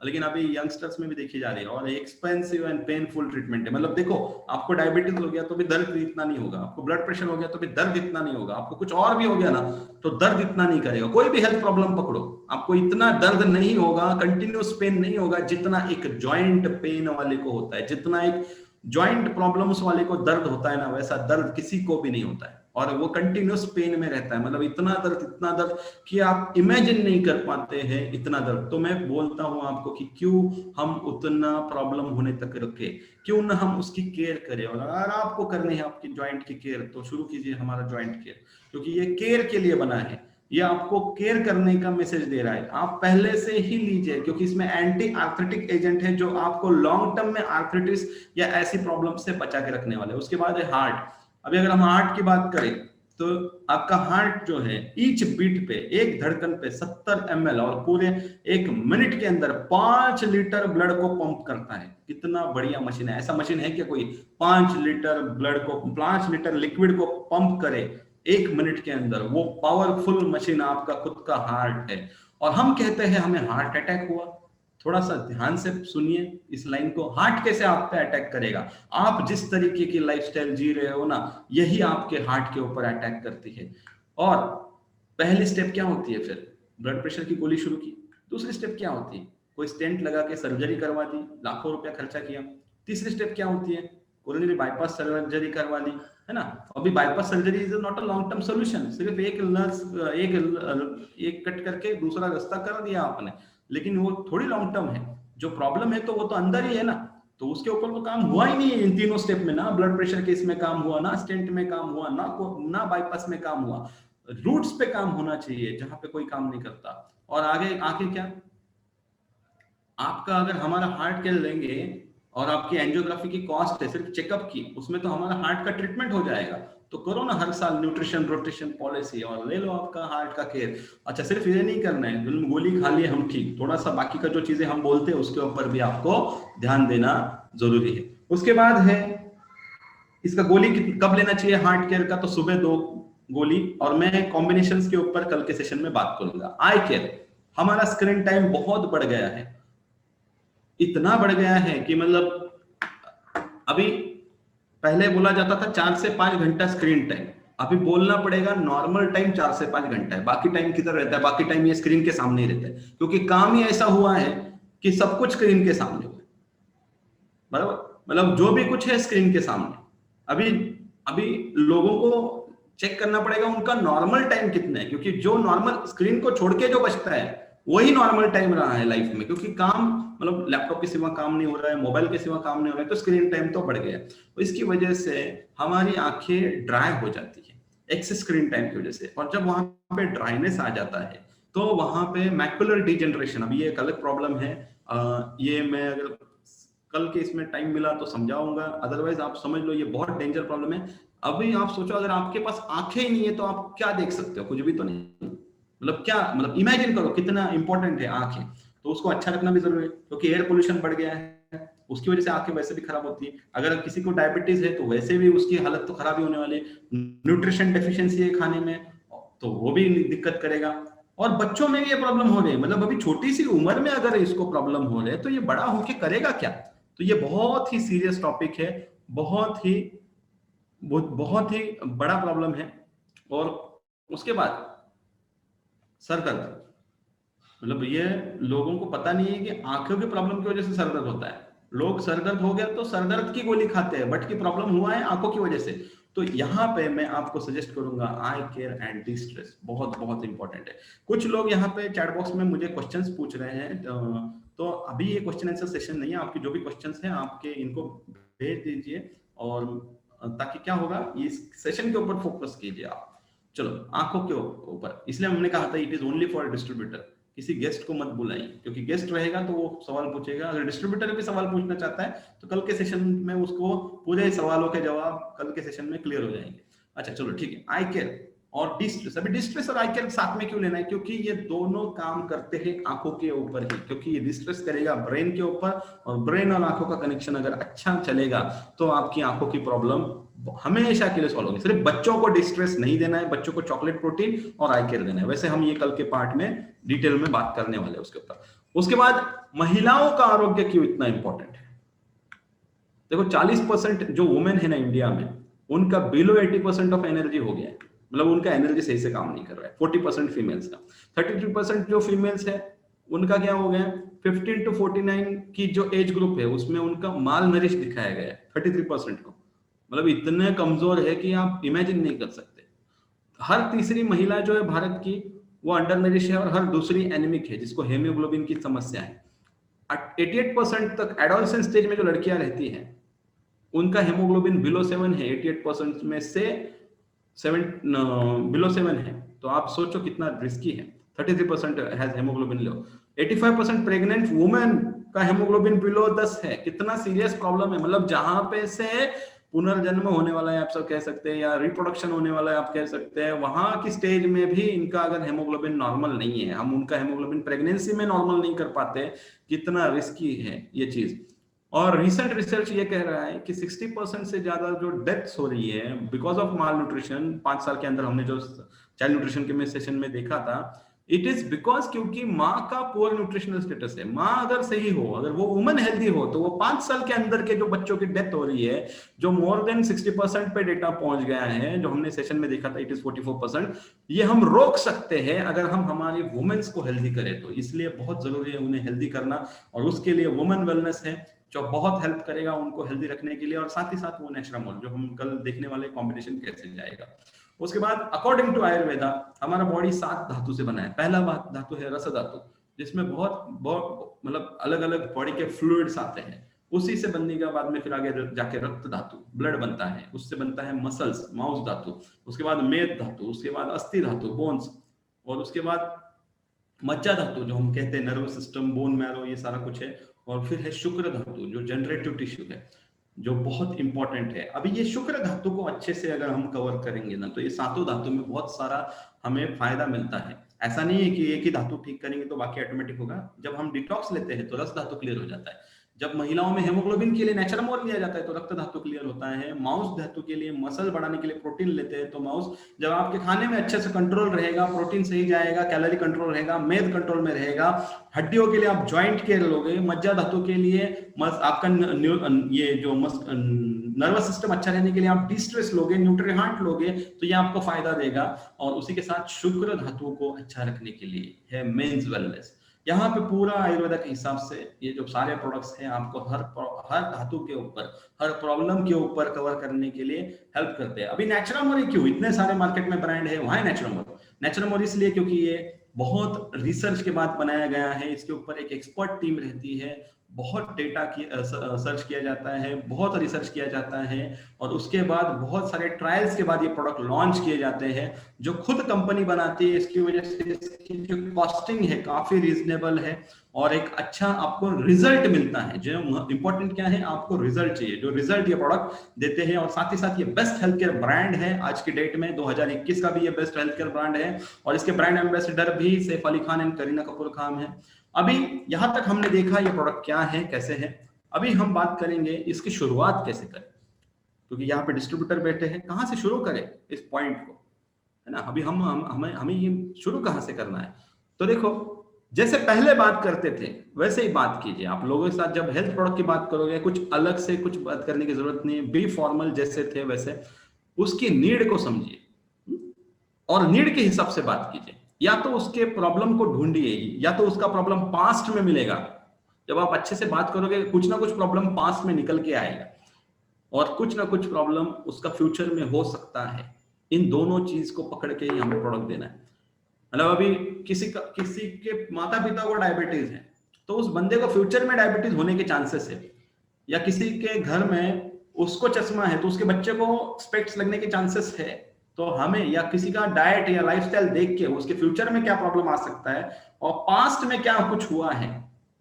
लेकिन अभी यंगस्टर्स में भी देखी जा रही है। और एक्सपेंसिव एंड पेनफुल ट्रीटमेंट है, मतलब देखो आपको डायबिटीज हो गया तो भी दर्द इतना नहीं होगा, आपको ब्लड प्रेशर हो गया तो भी दर्द इतना नहीं होगा, आपको कुछ और भी हो गया ना तो दर्द इतना नहीं करेगा। कोई भी हेल्थ प्रॉब्लम पकड़ो आपको इतना दर्द नहीं होगा, कंटिन्यूस पेन नहीं होगा जितना एक जॉइंट पेन वाले को होता है। जितना एक जॉइंट प्रॉब्लम्स वाले को दर्द होता है ना, वैसा दर्द किसी को भी नहीं होता है। और वो कंटिन्यूस पेन में रहता है, मतलब इतना दर्द कि आप इमेजिन नहीं कर पाते हैं इतना दर्द। तो मैं बोलता हूं आपको कि क्यों हम उतना प्रॉब्लम होने तक रखे, क्यों ना हम उसकी केयर करें। और अगर आपको करनी है आपकी जॉइंट की केयर तो शुरू कीजिए हमारा जॉइंट केयर, क्योंकि ये केयर के लिए बना है, ये आपको केयर करने का मैसेज दे रहा है। आप पहले से ही लीजिए, क्योंकि इसमें एंटी आर्थरेटिक एजेंट है जो आपको लॉन्ग टर्म में आर्थराइटिस या ऐसी प्रॉब्लम से बचा के रखने वाले। उसके बाद है हार्ट। अभी अगर हम हार्ट की बात करें तो आपका हार्ट जो है ईच बीट पे, एक धड़कन पे 70 ml और पूरे एक मिनट के अंदर 5 लीटर ब्लड को पंप करता है। कितना बढ़िया मशीन है। ऐसा मशीन है क्या कोई 5 लीटर ब्लड को, 5 लीटर लिक्विड को पंप करे एक मिनट के अंदर? वो पावरफुल मशीन आपका खुद का हार्ट है। और हम कहते हैं हमें हार्ट अटैक हुआ, थोड़ा सा ध्यान से सुनिए इस लाइन को। हार्ट कैसे आप पे अटैक करेगा? आप जिस तरीके की लाइफस्टाइल जी रहे हो ना, यही आपके हार्ट के ऊपर अटैक करती है। और पहली स्टेप क्या होती है? फिर ब्लड प्रेशर की गोली शुरू की। दूसरी स्टेप क्या होती है? कोई स्टेंट लगा के सर्जरी करवा दी, लाखों रुपया खर्चा किया। तीसरी स्टेप क्या होती है? कोरोनरी बाईपास सर्जरी करवा ली, है ना। अभी bypass surgery is not a long term solution. सिर्फ एक नर्स एक कट करके दूसरा रास्ता कर दिया आपने, लेकिन वो थोड़ी लॉन्ग टर्म है। जो प्रॉब्लम है तो वो तो अंदर ही है ना, तो उसके ऊपर तो काम हुआ ही नहीं है इन तीनों स्टेप में। ना ब्लड प्रेशर के इसमें काम हुआ, ना स्टेंट में काम हुआ, ना बाईपास में काम हुआ। रूट्स पे काम होना चाहिए जहां पे कोई काम नहीं करता। और आगे क्या, आपका अगर हमारा हार्ट के लेंगे और आपकी एंजियोग्राफी की कॉस्ट है सिर्फ चेकअप की, उसमें तो हमारा हार्ट का ट्रीटमेंट हो जाएगा। तो करो ना हर साल न्यूट्रिशन रोटेशन पॉलिसी और ले लो आपका हार्ट का केयर। अच्छा, सिर्फ ये नहीं करना है गोली खा लिए हम ठीक, थोड़ा सा बाकी का जो चीजें हम बोलते हैं उसके ऊपर भी आपको ध्यान देना जरूरी है। उसके बाद है इसका गोली कब लेना चाहिए हार्ट केयर का, तो सुबह 2 गोली, और मैं कॉम्बिनेशंस के ऊपर कल के सेशन में बात करूंगा। आई केयर, हमारा स्क्रीन टाइम बहुत बढ़ गया है, इतना बढ़ गया है कि मतलब अभी पहले बोला जाता था 4 से 5 घंटा स्क्रीन टाइम, अभी बोलना पड़ेगा नॉर्मल टाइम 4 से 5 घंटा है। बाकी टाइम किधर रहता है? बाकी टाइम ये स्क्रीन के सामने ही रहता है, क्योंकि काम ही ऐसा हुआ है कि सब कुछ स्क्रीन के सामने हुआ है, बराबर। मतलब जो भी कुछ है स्क्रीन के सामने। अभी अभी लोगों को चेक करना पड़ेगा उनका नॉर्मल टाइम कितना है, क्योंकि जो नॉर्मल स्क्रीन को छोड़ के जो बचता है वही नॉर्मल टाइम रहा है लाइफ में, क्योंकि काम मतलब लैपटॉप के सिवा काम नहीं हो रहा है, मोबाइल के सिवा काम नहीं हो रहा है, तो स्क्रीन टाइम तो बढ़ गया। तो इसकी वजह से हमारी आंखें ड्राई हो जाती है एक्सेस स्क्रीन टाइम की वजह से, और जब वहां पे ड्राइनेस आ जाता है तो वहां पे मैकुलर डिजेनरेशन, अभी ये एक अलग प्रॉब्लम है। ये मैं अगर कल के इसमें टाइम मिला तो समझाऊंगा, अदरवाइज आप समझ लो ये बहुत डेंजर प्रॉब्लम है। अभी आप सोचो अगर आपके पास आंखें ही नहीं है तो आप क्या देख सकते हो? कुछ भी तो नहीं। मतलब क्या, मतलब इमेजिन करो कितना इंपॉर्टेंट है आंखें। तो उसको अच्छा रखना भी जरूरी है, क्योंकि एयर पोल्यूशन बढ़ गया है, उसकी वजह से आंखें वैसे भी खराब होती है। अगर किसी को डायबिटीज है तो वैसे भी उसकी हालत तो खराब ही होने वाली है। न्यूट्रिशन डेफिशिएंसी है खाने में, तो वो भी दिक्कत करेगा। और बच्चों में भी ये प्रॉब्लम हो रही है, मतलब अभी छोटी सी उम्र में अगर इसको प्रॉब्लम हो रही है तो ये बड़ा होके करेगा क्या? तो ये बहुत ही सीरियस टॉपिक है, बहुत ही बहुत ही बड़ा प्रॉब्लम है। और उसके बाद सर दर्द, मतलब ये लोगों को पता नहीं है कि आंखों की प्रॉब्लम की वजह से सर दर्द होता है। लोग सर दर्द हो गया तो सर दर्द की गोली खाते हैं, बट की प्रॉब्लम हुआ है आंखों की वजह से। तो यहाँ पे मैं आपको सजेस्ट करूंगा आई केयर एंड डी स्ट्रेस, बहुत बहुत इंपॉर्टेंट है। कुछ लोग यहाँ पे चैट बॉक्स में मुझे क्वेश्चंस पूछ रहे हैं, तो अभी ये क्वेश्चन आंसर सेशन नहीं है, आपकी जो भी क्वेश्चंस हैं आपके इनको भेज दीजिए, और ताकि क्या होगा इस सेशन के ऊपर फोकस कीजिए आप। चलो आंखों के ऊपर, इसलिए हमने कहा था it is only for distributor, किसी गेस्ट को मत बुलाइए, क्योंकि गेस्ट रहेगा तो वो सवाल पूछेगा। अगर डिस्ट्रीब्यूटर भी सवाल पूछना चाहता है तो कल के सेशन में उसको पूरे सवालों के जवाब कल के सेशन में क्लियर हो जाएंगे। अच्छा चलो ठीक है, आई केयर और डिस्ट्रेस। अभी डिस्ट्रेस और आई केयर साथ में क्यों लेना है? क्योंकि ये दोनों काम करते हैं आंखों के ऊपर ही, क्योंकि ये डिस्ट्रेस करेगा ब्रेन के ऊपर, और ब्रेन और आंखों का कनेक्शन अगर अच्छा चलेगा तो आपकी आंखों की प्रॉब्लम हमेशा के लिए सॉल्व होगी। सिर्फ बच्चों को डिस्ट्रेस नहीं देना है, बच्चों को चॉकलेट प्रोटीन और आई केयर देना है। वैसे हम ये कल के पार्ट में डिटेल में बात करने वाले हैं उसके ऊपर। उसके बाद महिलाओं का आरोग्य क्यों इतना इंपॉर्टेंट है? देखो 40% जो वुमेन है ना इंडिया में, उनका बिलो 80% ऑफ एनर्जी हो गया है, मतलब उनका एनर्जी सही से काम नहीं कर रहा है। 40% फीमेल्स का, 33% जो फीमेल्स है उनका क्या हो गया, 15 to 49 की जो एज ग्रुप है उसमें उनका माल नरिश दिखाया गया है 33% को। मतलब इतने कमजोर है कि आप इमेजिन नहीं कर सकते। हर तीसरी महिला जो है भारत की वो अंडर नरिश है, और हर दूसरी एनीमिक है, जिसको हेमोग्लोबिन की समस्या है। 88% तक एडोलसेंट स्टेज में जो लड़कियां रहती हैं उनका हेमोग्लोबिन बिलो 7 है। 88% में से 7 बिलो 7 है, तो आप सोचो कितना रिस्की है। 33% has haemoglobin low. 85% pregnant women का हेमोग्लोबिन बिलो 10 है। कितना सीरियस प्रॉब्लम है, मतलब जहां पे से पुनर्जन्म होने वाला है आप सब कह सकते हैं, या रिप्रोडक्शन होने वाला है आप कह सकते हैं, वहां की स्टेज में भी इनका अगर हेमोग्लोबिन नॉर्मल नहीं है, हम उनका हेमोग्लोबिन प्रेगनेंसी में नॉर्मल नहीं कर पाते, कितना रिस्की है ये चीज। और रिसेंट रिसर्च ये कह रहा है कि 60% से ज्यादा जो डेथ्स हो रही है बिकॉज ऑफ माल न्यूट्रिशन 5 साल के अंदर, हमने जो चाइल्ड न्यूट्रिशन के सेशन में देखा था, इट इज बिकॉज क्योंकि माँ का पुअर न्यूट्रिशनल स्टेटस है। माँ अगर सही हो, अगर वो वुमन हेल्दी हो, तो वो 5 साल के अंदर के जो बच्चों की डेथ हो रही है, जो मोर देन 60% पे डेटा पहुंच गया है, जो हमने सेशन में देखा था इट इज 44%, ये हम रोक सकते हैं अगर हम हमारी वुमेन्स को हेल्दी करें। तो इसलिए बहुत जरूरी है उन्हें हेल्दी करना, और उसके लिए वुमेन वेलनेस है जो बहुत हेल्प करेगा उनको हेल्दी रखने के लिए। और साथ ही साथ वो नेचुरल जो हम कल देखने वाले कॉम्बिनेशन कैसे जाएगा। उसके बाद अकॉर्डिंग टू आयुर्वेदा हमारा बॉडी 7 धातु से बना है। पहला धातु है रस धातु, जिसमें बहुत बहुत मतलब अलग अलग बॉडी के फ्लूइड्स आते हैं। उसी से बनने के बाद में फिर आगे जाके रक्त धातु ब्लड बनता है, उससे बनता है मसल्स मांस धातु, उसके बाद मेद धातु, उसके बाद अस्थि धातु बोन्स, और उसके बाद मज्जा धातु जो हम कहते हैं नर्वस सिस्टम बोन मैरो ये सारा कुछ है। और फिर है शुक्र धातु जो जनरेटिव टिश्यू है, जो बहुत इंपॉर्टेंट है। अभी ये शुक्र धातु को अच्छे से अगर हम कवर करेंगे ना, तो ये सातों धातु में बहुत सारा हमें फायदा मिलता है। ऐसा नहीं है कि एक ही धातु ठीक करेंगे तो बाकी ऑटोमेटिक होगा। जब हम डिटॉक्स लेते हैं तो रस धातु क्लियर हो जाता है। जब महिलाओं में हेमोग्लोबिन के लिए नेचुरमोर लिया जाता है तो रक्त धातु क्लियर होता है। माउस धातु के लिए मसल बढ़ाने के लिए प्रोटीन लेते हैं, तो माउस जब आपके खाने में अच्छे से कंट्रोल रहेगा, प्रोटीन सही जाएगा, कैलोरी कंट्रोल रहेगा, मेद कंट्रोल में रहेगा। हड्डियों के लिए आप ज्वाइंट केयर लोगे, मज्जा धातु के लिए आपका ये जो नर्वस सिस्टम अच्छा रहने के लिए आप डिस्ट्रेस लोगे, न्यूट्रिएंट लोगे, तो ये आपको फायदा देगा। और उसी के साथ शुक्र धातु को अच्छा रखने के लिए है मेंस वेलनेस। यहाँ पे पूरा आयुर्वेदा के हिसाब से ये जो सारे प्रोडक्ट्स हैं आपको हर धातु के ऊपर, हर प्रॉब्लम के ऊपर कवर करने के लिए हेल्प करते हैं। अभी नेचुरमोर क्यों इतने सारे मार्केट में ब्रांड है, वहां नेचुरमोर इसलिए क्योंकि ये बहुत रिसर्च के बाद बनाया गया है। इसके ऊपर एक एक्सपर्ट टीम रहती है, बहुत डेटा की सर्च किया जाता है, बहुत रिसर्च किया जाता है, और उसके बाद बहुत सारे ट्रायल्स के बाद ये प्रोडक्ट लॉन्च किए जाते हैं जो खुद कंपनी बनाती है। इसकी वजह से इसकी जो कॉस्टिंग है काफी रीजनेबल है और एक अच्छा आपको रिजल्ट मिलता है। जो इंपॉर्टेंट क्या है, आपको रिजल्ट चाहिए, जो रिजल्ट ये प्रोडक्ट देते हैं। और साथ ही साथ ये बेस्ट हेल्थ केयर ब्रांड है आज की डेट में, 2021 का भी ये बेस्ट हेल्थ केयर ब्रांड है। और इसके ब्रांड एम्बेसडर भी सैफ अली खान एंड करीना कपूर खान है। अभी यहां तक हमने देखा ये प्रोडक्ट क्या है, कैसे है। अभी हम बात करेंगे इसकी शुरुआत कैसे करें, क्योंकि यहाँ पे डिस्ट्रीब्यूटर बैठे हैं, कहाँ से शुरू करें इस पॉइंट को, है ना। अभी हमें ये शुरू कहाँ से करना है। तो देखो, जैसे पहले बात करते थे वैसे ही बात कीजिए। आप लोगों के साथ जब हेल्थ प्रोडक्ट की बात करोगे, कुछ अलग से कुछ बात करने की जरूरत नहीं है, बी फॉर्मल जैसे थे वैसे उसकी नीड को समझिए और नीड के हिसाब से बात कीजिए। या तो उसके प्रॉब्लम को ढूंढिए, या तो उसका प्रॉब्लम पास्ट में मिलेगा। जब आप अच्छे से बात करोगे, कुछ ना कुछ प्रॉब्लम पास्ट में निकल के आएगा और कुछ ना कुछ प्रॉब्लम उसका फ्यूचर में हो सकता है। इन दोनों चीज को पकड़ के ही हमें प्रोडक्ट देना है। मतलब अभी किसी के माता पिता को डायबिटीज है, तो उस बंदे को फ्यूचर में डायबिटीज होने के चांसेस है। या किसी के घर में उसको चश्मा है तो उसके बच्चे को स्पेक्स लगने के चांसेस है। तो हमें या किसी का डाइट या लाइफस्टाइल देख के उसके फ्यूचर में क्या प्रॉब्लम आ सकता है और पास्ट में क्या कुछ हुआ है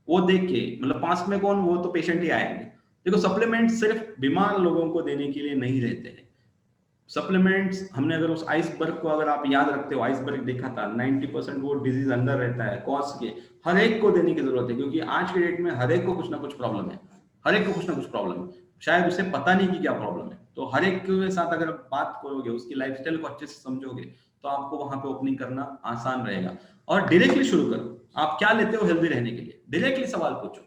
वो देख के, मतलब पास्ट में कौन, वो तो पेशेंट ही आएंगे। देखो, सप्लीमेंट सिर्फ बीमार लोगों को देने के लिए नहीं रहते हैं। सप्लीमेंट्स हमने अगर उस आइसबर्ग को अगर आप याद रखते हो, आइसबर्ग देखा था, 90% वो डिजीज अंदर रहता है कॉज के, हर एक को देने की जरूरत है। क्योंकि आज के डेट में हर एक को कुछ ना कुछ प्रॉब्लम है, हर एक को कुछ ना कुछ प्रॉब्लम है, शायद उसे पता नहीं कि क्या प्रॉब्लम है। तो हर एक के साथ अगर आप बात करोगे, उसकी लाइफस्टाइल को अच्छे से समझोगे, तो आपको वहां पे ओपनिंग करना आसान रहेगा। और डायरेक्टली शुरू करो, आप क्या लेते हो हेल्दी रहने के लिए, डायरेक्टली सवाल पूछो।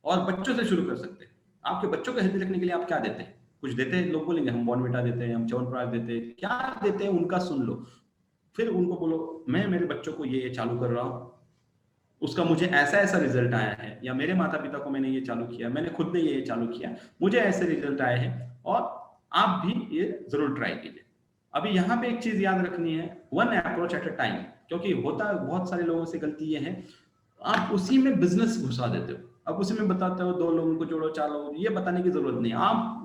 और बच्चों से शुरू कर सकते हैं। आपके बच्चों को हेल्दी रखने के लिए आप क्या देते हैं, कुछ देते हैं, लोग बोलेंगे हम बॉर्नविटा देते हैं, हम च्यवनप्राश देते हैं, क्या देते हैं उनका सुन लो। फिर उनको बोलो मैं मेरे बच्चों को ये चालू कर रहा हूँ, उसका मुझे ऐसा ऐसा रिजल्ट आया है, या मेरे माता पिता को मैंने ये चालू किया, मैंने खुद ने ये चालू किया, मुझे ऐसे रिजल्ट आए हैं, और आप भी ये जरूर ट्राई कीजिए। अभी यहाँ पे एक चीज याद रखनी है, one approach at a time. क्योंकि होता बहुत सारे लोगों से गलती ये है, आप उसी में बिजनेस घुसा देते हो, आप उसी में बताते हो 2 लोगों को जोड़ो 4 लोगों, ये बताने की जरूरत नहीं। आप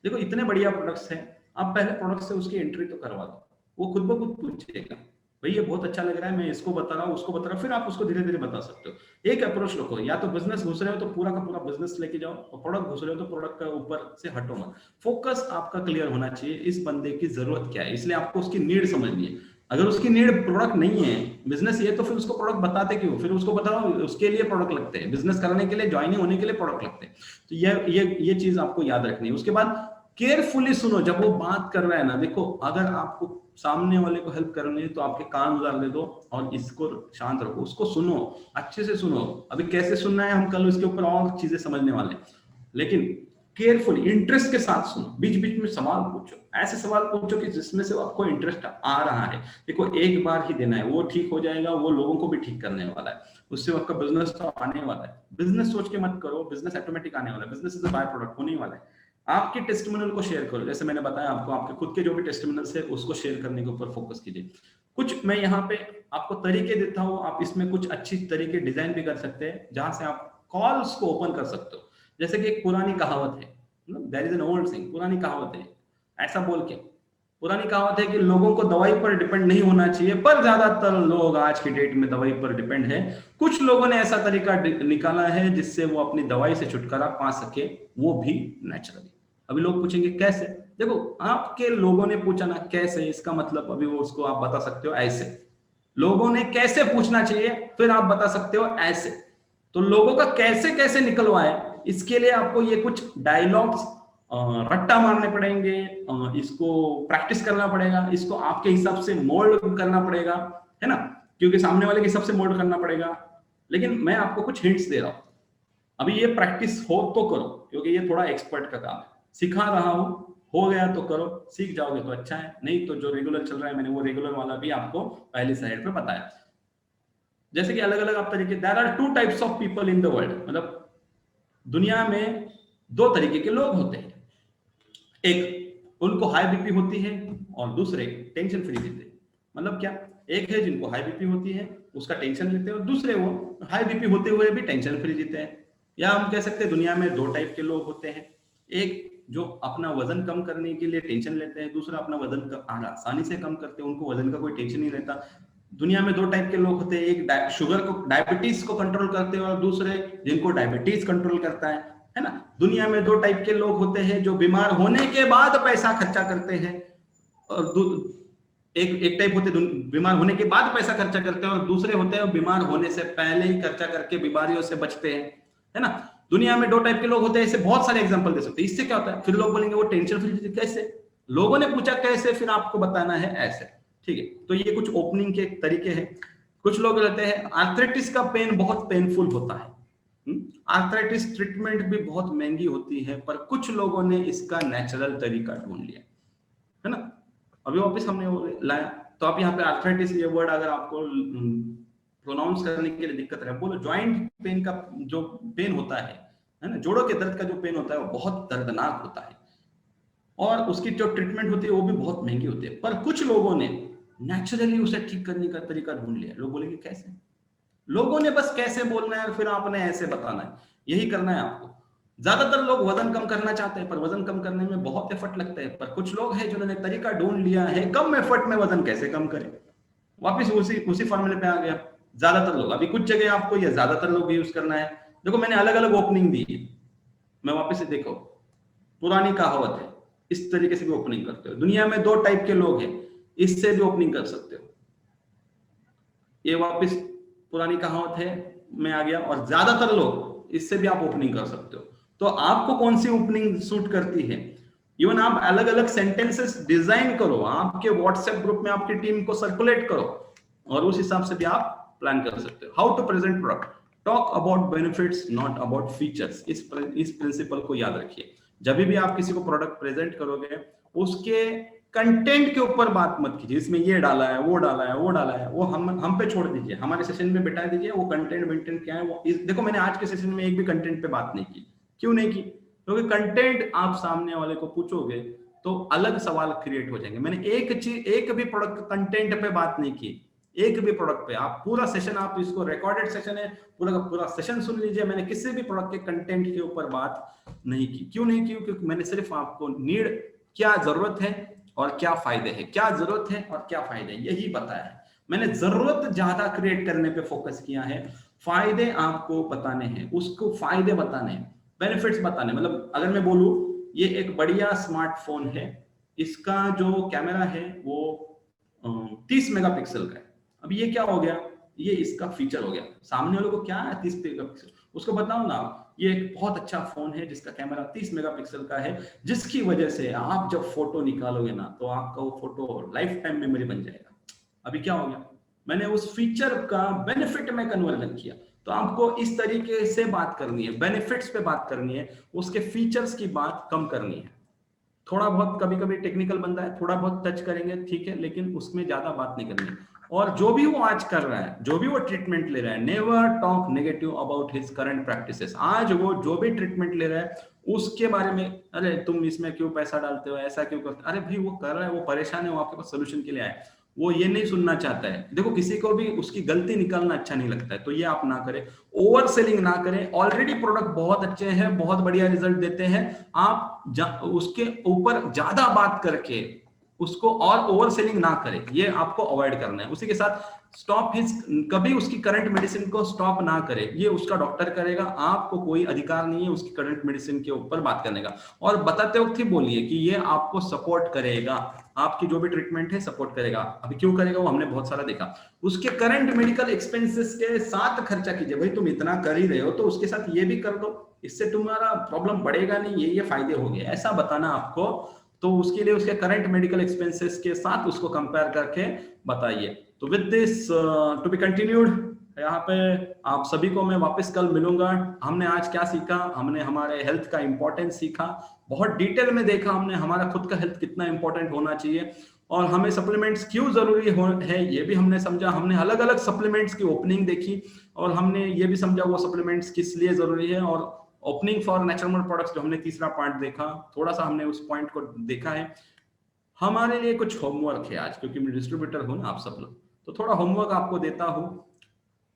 देखो, इतने बढ़िया प्रोडक्ट्स हैं, आप पहले प्रोडक्ट से उसकी एंट्री तो करवा दो, वो खुद ब खुद पूछेगा भाई ये बहुत अच्छा लग रहा है, मैं इसको बता रहा हूँ, उसको बता रहा हूँ, फिर आप उसको धीरे धीरे बता सकते हो। एक अप्रोच रखो, या तो बिजनेस घुस रहे हो तो पूरा का पूरा बिजनेस लेके जाओ, और प्रोडक्ट घुस रहे हो तो प्रोडक्ट का ऊपर से हटो मत। फोकस आपका क्लियर होना चाहिए, इस बंदे की जरूरत क्या है, इसलिए आपको उसकी नीड समझनी है। अगर उसकी नीड प्रोडक्ट नहीं है, बिजनेस ये, तो फिर उसको प्रोडक्ट बताते क्यों, फिर उसको बताओ उसके लिए प्रोडक्ट लगते हैं, बिजनेस करने के लिए, ज्वाइनिंग होने के लिए प्रोडक्ट लगते हैं। तो ये चीज आपको याद रखनी है। उसके बाद केयरफुली सुनो जब वो बात कर रहा है ना। देखो, अगर आपको सामने वाले को हेल्प करनी है तो आपके कान उधार दे दो और इसको शांत रखो, उसको सुनो, अच्छे से सुनो। अभी कैसे सुनना है हम कल इसके ऊपर और चीजें समझने वाले हैं, लेकिन केयरफुली इंटरेस्ट के साथ सुनो। बीच बीच में सवाल पूछो, ऐसे सवाल पूछो कि जिसमें से आपको इंटरेस्ट आ रहा है। देखो, एक बार ही देना है, वो ठीक हो जाएगा, वो लोगों को भी ठीक करने वाला है, उससे आपका बिजनेस तो आने वाला है। बिजनेस सोच के मत करो, बिजनेस ऑटोमेटिक आने वाला है, business is a by product होने वाला है। आपके टेस्टिमोनियल को शेयर करो, जैसे मैंने बताया आपको, आपके खुद के जो भी टेस्टिमोनियल्स है उसको शेयर करने के ऊपर फोकस कीजिए। कुछ मैं यहाँ पे आपको तरीके देता हूँ, आप इसमें कुछ अच्छी तरीके डिजाइन भी कर सकते हैं, जहां से आप कॉल्स को ओपन कर सकते हो। जैसे कि एक पुरानी कहावत है, there is an old saying, पुरानी कहावत है, ऐसा बोल के पुरानी कहावत है कि लोगों को दवाई पर डिपेंड नहीं होना चाहिए, पर ज्यादातर लोग आज की डेट में दवाई पर डिपेंड है। कुछ लोगों ने ऐसा तरीका निकाला है जिससे वो अपनी दवाई से छुटकारा पा सके, वो भी नेचुरली। अभी लोग पूछेंगे कैसे, देखो, आपके लोगों ने पूछा ना कैसे, इसका मतलब अभी वो उसको आप बता सकते हो ऐसे। लोगों ने कैसे पूछना चाहिए, फिर आप बता सकते हो ऐसे। तो लोगों का कैसे कैसे निकलवाए, इसके लिए आपको ये कुछ डायलॉग्स रट्टा मारने पड़ेंगे, इसको प्रैक्टिस करना पड़ेगा, इसको आपके हिसाब से मोल्ड करना पड़ेगा, है ना, क्योंकि सामने वाले के हिसाब से मोल्ड करना पड़ेगा। लेकिन मैं आपको कुछ हिंट्स दे रहा हूं, अभी ये प्रैक्टिस हो तो करो, क्योंकि ये थोड़ा एक्सपर्ट का काम है। सिखा रहा हूं, हो गया तो करो, सीख जाओगे तो अच्छा है, नहीं तो जो रेगुलर चल रहा है मैंने वो रेगुलर वाला भी आपको पहली स्लाइड पे बताया। जैसे कि अलग अलग आप तरीके, there are 2 types of people in the world, मतलब दुनिया में 2 तरीके के लोग होते हैं, एक उनको हाई बीपी होती है और दूसरे टेंशन फ्री जीते हैं। मतलब क्या, एक है जिनको हाई बीपी होती है उसका टेंशन लेते हैं, और दूसरे वो हाई बीपी होते हुए भी टेंशन फ्री जीते हैं। या हम कह सकते हैं दुनिया में 2 टाइप के लोग होते हैं, एक जो अपना वजन कम करने के लिए टेंशन लेते हैं, दूसरा अपना वजन आसानी से कम करते हैं, उनको वजन का कोई टेंशन नहीं रहता। दुनिया में 2 टाइप के लोग होते हैं, एक शुगर को, डायबिटीज को कंट्रोल करते हैं, और दूसरे जिनको डायबिटीज कंट्रोल करता है ना। दुनिया में 2 टाइप के लोग होते हैं, जो बीमार होने के बाद पैसा खर्चा करते हैं, और एक टाइप होते हैं बीमार होने के बाद पैसा खर्चा करते हैं, और दूसरे होते हैं बीमार होने से पहले ही खर्चा करके बीमारियों से बचते हैं, है ना। दुनिया में 2 टाइप के लोग होते हैं, ऐसे बहुत सारे एग्जांपल दे सकते हैं। इससे क्या होता है, फिर लोग बोलेंगे वो टेंशन फ्री कैसे, लोगों ने पूछा कैसे, फिर आपको बताना है ऐसे, ठीक है। तो ये कुछ ओपनिंग के तरीके हैं। कुछ लोग रहते हैं, आर्थराइटिस का पेन बहुत पेनफुल होता है, आर्थराइटिस ट्रीटमेंट भी बहुत महंगी होती है, पर कुछ लोगों ने इसका नेचुरल तरीका ढूंढ लिया, है ना। अभी वापस हमने लाया, तो आप यहाँ पे आर्थराइटिस ये वर्ड अगर आपको प्रोनाउंस करने के लिए दिक्कत है, बोलो जॉइंट पेन का जो पेन होता है ना, जोड़ों के दर्द का जो पेन होता है वो बहुत दर्दनाक होता है, और उसकी जो ट्रीटमेंट होती है वो भी बहुत महंगी होती है। पर कुछ लोगों ने नेचुरली उसे ठीक करने का तरीका ढूंढ लिया। लोग बोलेंगे कैसे, लोगों ने बस कैसे बोलना है, फिर आपने ऐसे बताना है, यही करना है आपको। ज्यादातर लोग वजन कम करना चाहते हैं, पर वजन कम करने में बहुत एफर्ट लगता है। पर कुछ लोग हैं जिन्होंने तरीका ढूंढ लिया है कम एफर्ट में वजन कैसे कम करें। वापिस उसी फॉर्मूले पे आ गया। ज्यादातर लोग, अभी कुछ जगह आपको ये ज्यादातर लोग यूज करना है। देखो मैंने अलग अलग ओपनिंग दी है, मैं वापिस से देखो, पुरानी कहावत है, इस तरीके से भी ओपनिंग करते हो। दुनिया में 2 टाइप के लोग हैं, इससे भी ओपनिंग कर सकते हो। ये वापिस पुरानी कहावत है, मैं आ गया, और ज्यादातर लोग, इससे भी आप ओपनिंग कर सकते हो। तो आपको कौन सी ओपनिंग सूट करती है, इवन आप अलग अलग सेंटेंसेस डिजाइन करो, आपके व्हाट्सएप ग्रुप में आपकी टीम को सर्कुलेट करो, और उस हिसाब से भी आप प्लान कर सकते हो। How to present product, talk about benefits not about features. इस प्रिंसिपल को याद रखिए। जब भी आप किसी को प्रोडक्ट प्रेजेंट करोगे, उसके कंटेंट के ऊपर बात मत कीजिए, इसमें ये डाला है, वो डाला है, वो डाला है, वो हम पे छोड़ दीजिए, हमारे सेशन में बिठा दीजिए। वो कंटेंट क्या है वो देखो, मैंने आज के सेशन में एक भी कंटेंट पे बात नहीं की। क्यों नहीं की, क्योंकि कंटेंट आप सामने वाले को पूछोगे तो अलग सवाल क्रिएट हो जाएंगे। मैंने एक भी प्रोडक्ट कंटेंट पे बात नहीं की, एक भी प्रोडक्ट पे। आप पूरा सेशन, आप इसको रिकॉर्डेड सेशन है, पूरा का पूरा सेशन सुन लीजिए, मैंने किसी भी प्रोडक्ट के कंटेंट के ऊपर बात नहीं की। क्यों नहीं की, क्योंकि मैंने सिर्फ आपको नीड, क्या जरूरत है और क्या फायदे हैं, क्या जरूरत है और क्या फायदे हैं, यही बताया है। मैंने जरूरत ज्यादा क्रिएट करने पे फोकस किया है, फायदे आपको बताने हैं, उसको फायदे बताने हैं, बेनिफिट्स बताने। मतलब अगर मैं बोलूं ये एक बढ़िया स्मार्टफोन है, इसका जो कैमरा है वो 30 मेगापिक्सल का है। अब ये क्या हो गया, ये इसका फीचर हो गया। सामने वालों को क्या है 30 मेगापिक्सल, उसको बताओ ना ये एक बहुत अच्छा फोन है जिसका कैमरा 30 मेगापिक्सल का है, जिसकी वजह से आप जब फोटो निकालोगे ना तो आपका वो फोटो लाइफ टाइम मेमोरी बन जाएगा। अभी क्या हो गया, मैंने उस फीचर का बेनिफिट में कन्वर्जन किया। तो आपको इस तरीके से बात करनी है, बेनिफिट्स पे बात करनी है, उसके फीचर्स की बात कम करनी है। थोड़ा बहुत कभी कभी टेक्निकल बंदा है, थोड़ा बहुत टच करेंगे ठीक है, लेकिन उसमें ज्यादा बात नहीं करनी। और जो भी वो आज कर रहा है, जो भी वो ट्रीटमेंट ले रहा है, never talk negative about his current practices. आज वो जो भी ट्रीटमेंट ले रहा है उसके बारे में, अरे तुम इसमें क्यों पैसा डालते हो, ऐसा क्यों करते, अरे भाई वो कर रहा है, वो परेशान है, वो आपके पास सोल्यूशन के लिए आए, वो ये नहीं सुनना चाहता है। देखो किसी को भी उसकी गलती निकालना अच्छा नहीं लगता है, तो ये आप ना करें, ओवर सेलिंग ना करें। ऑलरेडी प्रोडक्ट बहुत अच्छे हैं, बहुत बढ़िया रिजल्ट देते हैं, आप उसके ऊपर ज्यादा बात करके उसको और ओवर सेलिंग ना करें, ये आपको अवॉइड करना है। उसी के साथ स्टॉप हिज, कभी उसकी करंट मेडिसिन को स्टॉप ना करे, ये उसका डॉक्टर करेगा, आपको कोई अधिकार नहीं है उसकी करंट मेडिसिन के ऊपर बात करने का। और बताते वक्त ही बोलिए कि ये आपको सपोर्ट करेगा, आपकी जो भी ट्रीटमेंट है सपोर्ट करेगा। अभी क्यों करेगा वो हमने बहुत सारा देखा। उसके करंट मेडिकल एक्सपेंसेस के साथ खर्चा कीजिए। भाई तुम इतना कर ही रहे हो तो उसके साथ ये भी कर दो, इससे तुम्हारा प्रॉब्लम बढ़ेगा नहीं, ये फायदे हो गए, ऐसा बताना आपको। तो उसके लिए उसके करंट मेडिकल एक्सपेंसेस के साथ उसको कंपेयर करके बताइए। तो with this to be continued, यहाँ पे आप सभी को मैं वापस कल मिलूंगा। हमने आज क्या सीखा, हमने हमारे हेल्थ का इंपॉर्टेंस सीखा, बहुत डिटेल में देखा हमने हमारा खुद का हेल्थ कितना इंपॉर्टेंट होना चाहिए और हमें सप्लीमेंट्स क्यों जरूरी है ये भी हमने समझा। हमने अलग अलग सप्लीमेंट्स की ओपनिंग देखी और हमने ये भी समझा वो सप्लीमेंट्स किस लिए जरूरी है। और ओपनिंग फॉर नेचुरल प्रोडक्ट्स जो हमने तीसरा पार्ट देखा, थोड़ा सा हमने उस पॉइंट को देखा है। हमारे लिए कुछ होमवर्क है आज, क्योंकि मैं डिस्ट्रीब्यूटर हूं ना आप सब लोग, तो थोड़ा होमवर्क आपको देता हूं।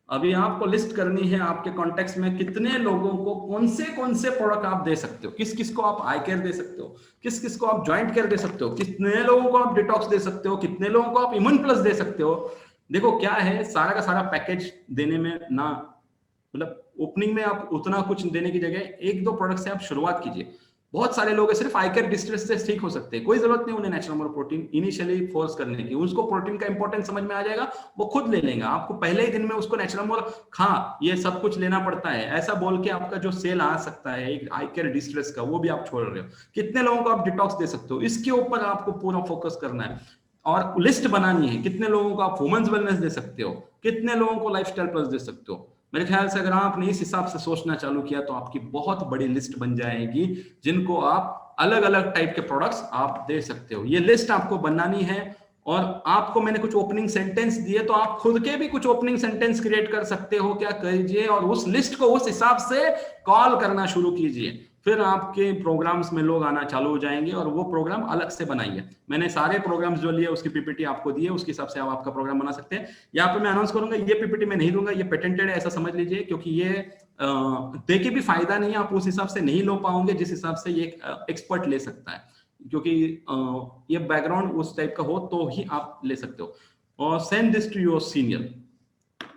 अभी आपको लिस्ट करनी है आपके कॉन्टेक्स्ट में कितने लोगों को कौन से प्रोडक्ट आप दे सकते हो, किस किस को आप आई केयर दे सकते हो, किस किस को आप जॉइंट केयर दे सकते हो, कितने लोगों को आप डिटॉक्स दे सकते हो, कितने लोगों को आप इम्यून प्लस दे सकते हो। देखो क्या है, सारा का सारा पैकेज देने में ना, मतलब ओपनिंग में आप उतना कुछ देने की जगह एक दो प्रोडक्ट से आप शुरुआत कीजिए। बहुत सारे लोग सिर्फ आई केयर डिस्ट्रेस से ठीक हो सकते हैं, कोई जरूरत नहीं उन्हें नेचुरल प्रोटीन इनिशियली फोर्स करने की। उसको प्रोटीन का इंपॉर्टेंस समझ में आ जाएगा, वो खुद ले लेगा। आपको पहले ही दिन में उसको नेचुरल खा ये सब कुछ लेना पड़ता है ऐसा बोल के आपका जो सेल आ सकता है एक आई केयर डिस्ट्रेस का, वो भी आप छोड़ रहे हो। कितने लोगों को आप डिटॉक्स दे सकते हो, इसके ऊपर आपको पूरा फोकस करना है और लिस्ट बनानी है। कितने लोगों को आप वुमेन्स वेलनेस दे सकते हो, कितने लोगों को लाइफस्टाइल प्लस दे सकते हो। मेरे ख्याल से अगर आपने इस हिसाब से सोचना चालू किया तो आपकी बहुत बड़ी लिस्ट बन जाएगी जिनको आप अलग अलग टाइप के प्रोडक्ट्स आप दे सकते हो। ये लिस्ट आपको बनानी है और आपको मैंने कुछ ओपनिंग सेंटेंस दिए, तो आप खुद के भी कुछ ओपनिंग सेंटेंस क्रिएट कर सकते हो। क्या कीजिए और उस लिस्ट को उस हिसाब से कॉल करना शुरू कीजिए, फिर आपके प्रोग्राम्स में लोग आना चालू हो जाएंगे और वो प्रोग्राम अलग से बनाइए। मैंने सारे प्रोग्राम्स जो लिए उसकी पीपीटी आपको दी है, उसके हिसाब से आप आपका प्रोग्राम बना सकते हैं। यहाँ पे मैं अनाउंस करूंगा, ये पीपीटी मैं नहीं दूंगा, ये पेटेंटेड है ऐसा समझ लीजिए, क्योंकि ये देके भी फायदा नहीं है, आप उस हिसाब से नहीं लो पाओगे जिस हिसाब से ये एक्सपर्ट ले सकता है, क्योंकि ये बैकग्राउंड उस टाइप का हो तो ही आप ले सकते हो। और send this to your senior,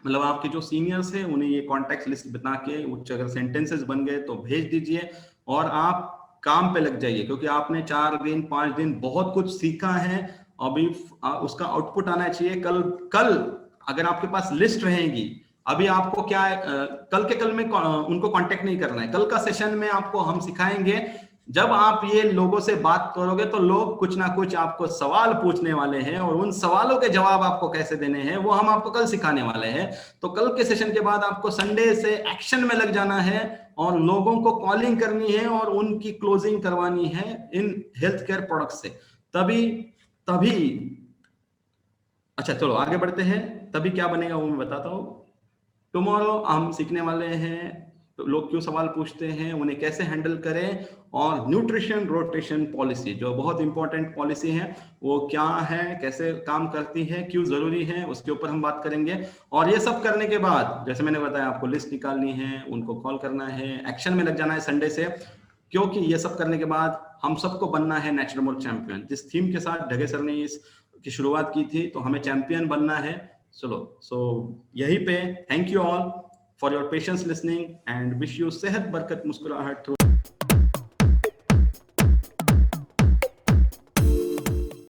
मतलब आपके जो सीनियर्स हैं उन्हें ये कॉन्टेक्ट लिस्ट बना के कुछ अगर सेंटेंसेस बन गए तो भेज दीजिए और आप काम पे लग जाइए, क्योंकि आपने 4 दिन 5 दिन बहुत कुछ सीखा है। अभी उसका आउटपुट आना चाहिए। कल अगर आपके पास लिस्ट रहेगी, अभी आपको क्या है, कल के कल में उनको कांटेक्ट नहीं करना है। कल का सेशन में आपको हम सिखाएंगे, जब आप ये लोगों से बात करोगे तो लोग कुछ ना कुछ आपको सवाल पूछने वाले हैं और उन सवालों के जवाब आपको कैसे देने हैं वो हम आपको कल सिखाने वाले हैं। तो कल के सेशन के बाद आपको संडे से एक्शन में लग जाना है और लोगों को कॉलिंग करनी है और उनकी क्लोजिंग करवानी है इन हेल्थ केयर प्रोडक्ट से। तभी अच्छा चलो आगे बढ़ते हैं। तभी क्या बनेगा वो मैं बताता हूँ। टुमारो हम सीखने वाले हैं तो लोग क्यों सवाल पूछते हैं, उन्हें कैसे हैंडल करें, और न्यूट्रिशन रोटेशन पॉलिसी जो बहुत इंपॉर्टेंट पॉलिसी है वो क्या है, कैसे काम करती है, क्यों जरूरी है, उसके ऊपर हम बात करेंगे। और ये सब करने के बाद जैसे मैंने बताया आपको लिस्ट निकालनी है, उनको कॉल करना है, एक्शन में लग जाना है संडे से, क्योंकि ये सब करने के बाद हम सबको बनना है नेचुरल चैंपियन। जिस थीम के साथ ढगे सर ने इसकी शुरुआत की थी, तो हमें चैंपियन बनना है। चलो सो यहीं पे thank you all for your patience listening and wish you सेहत बरकत मुस्कुराहट थ्रू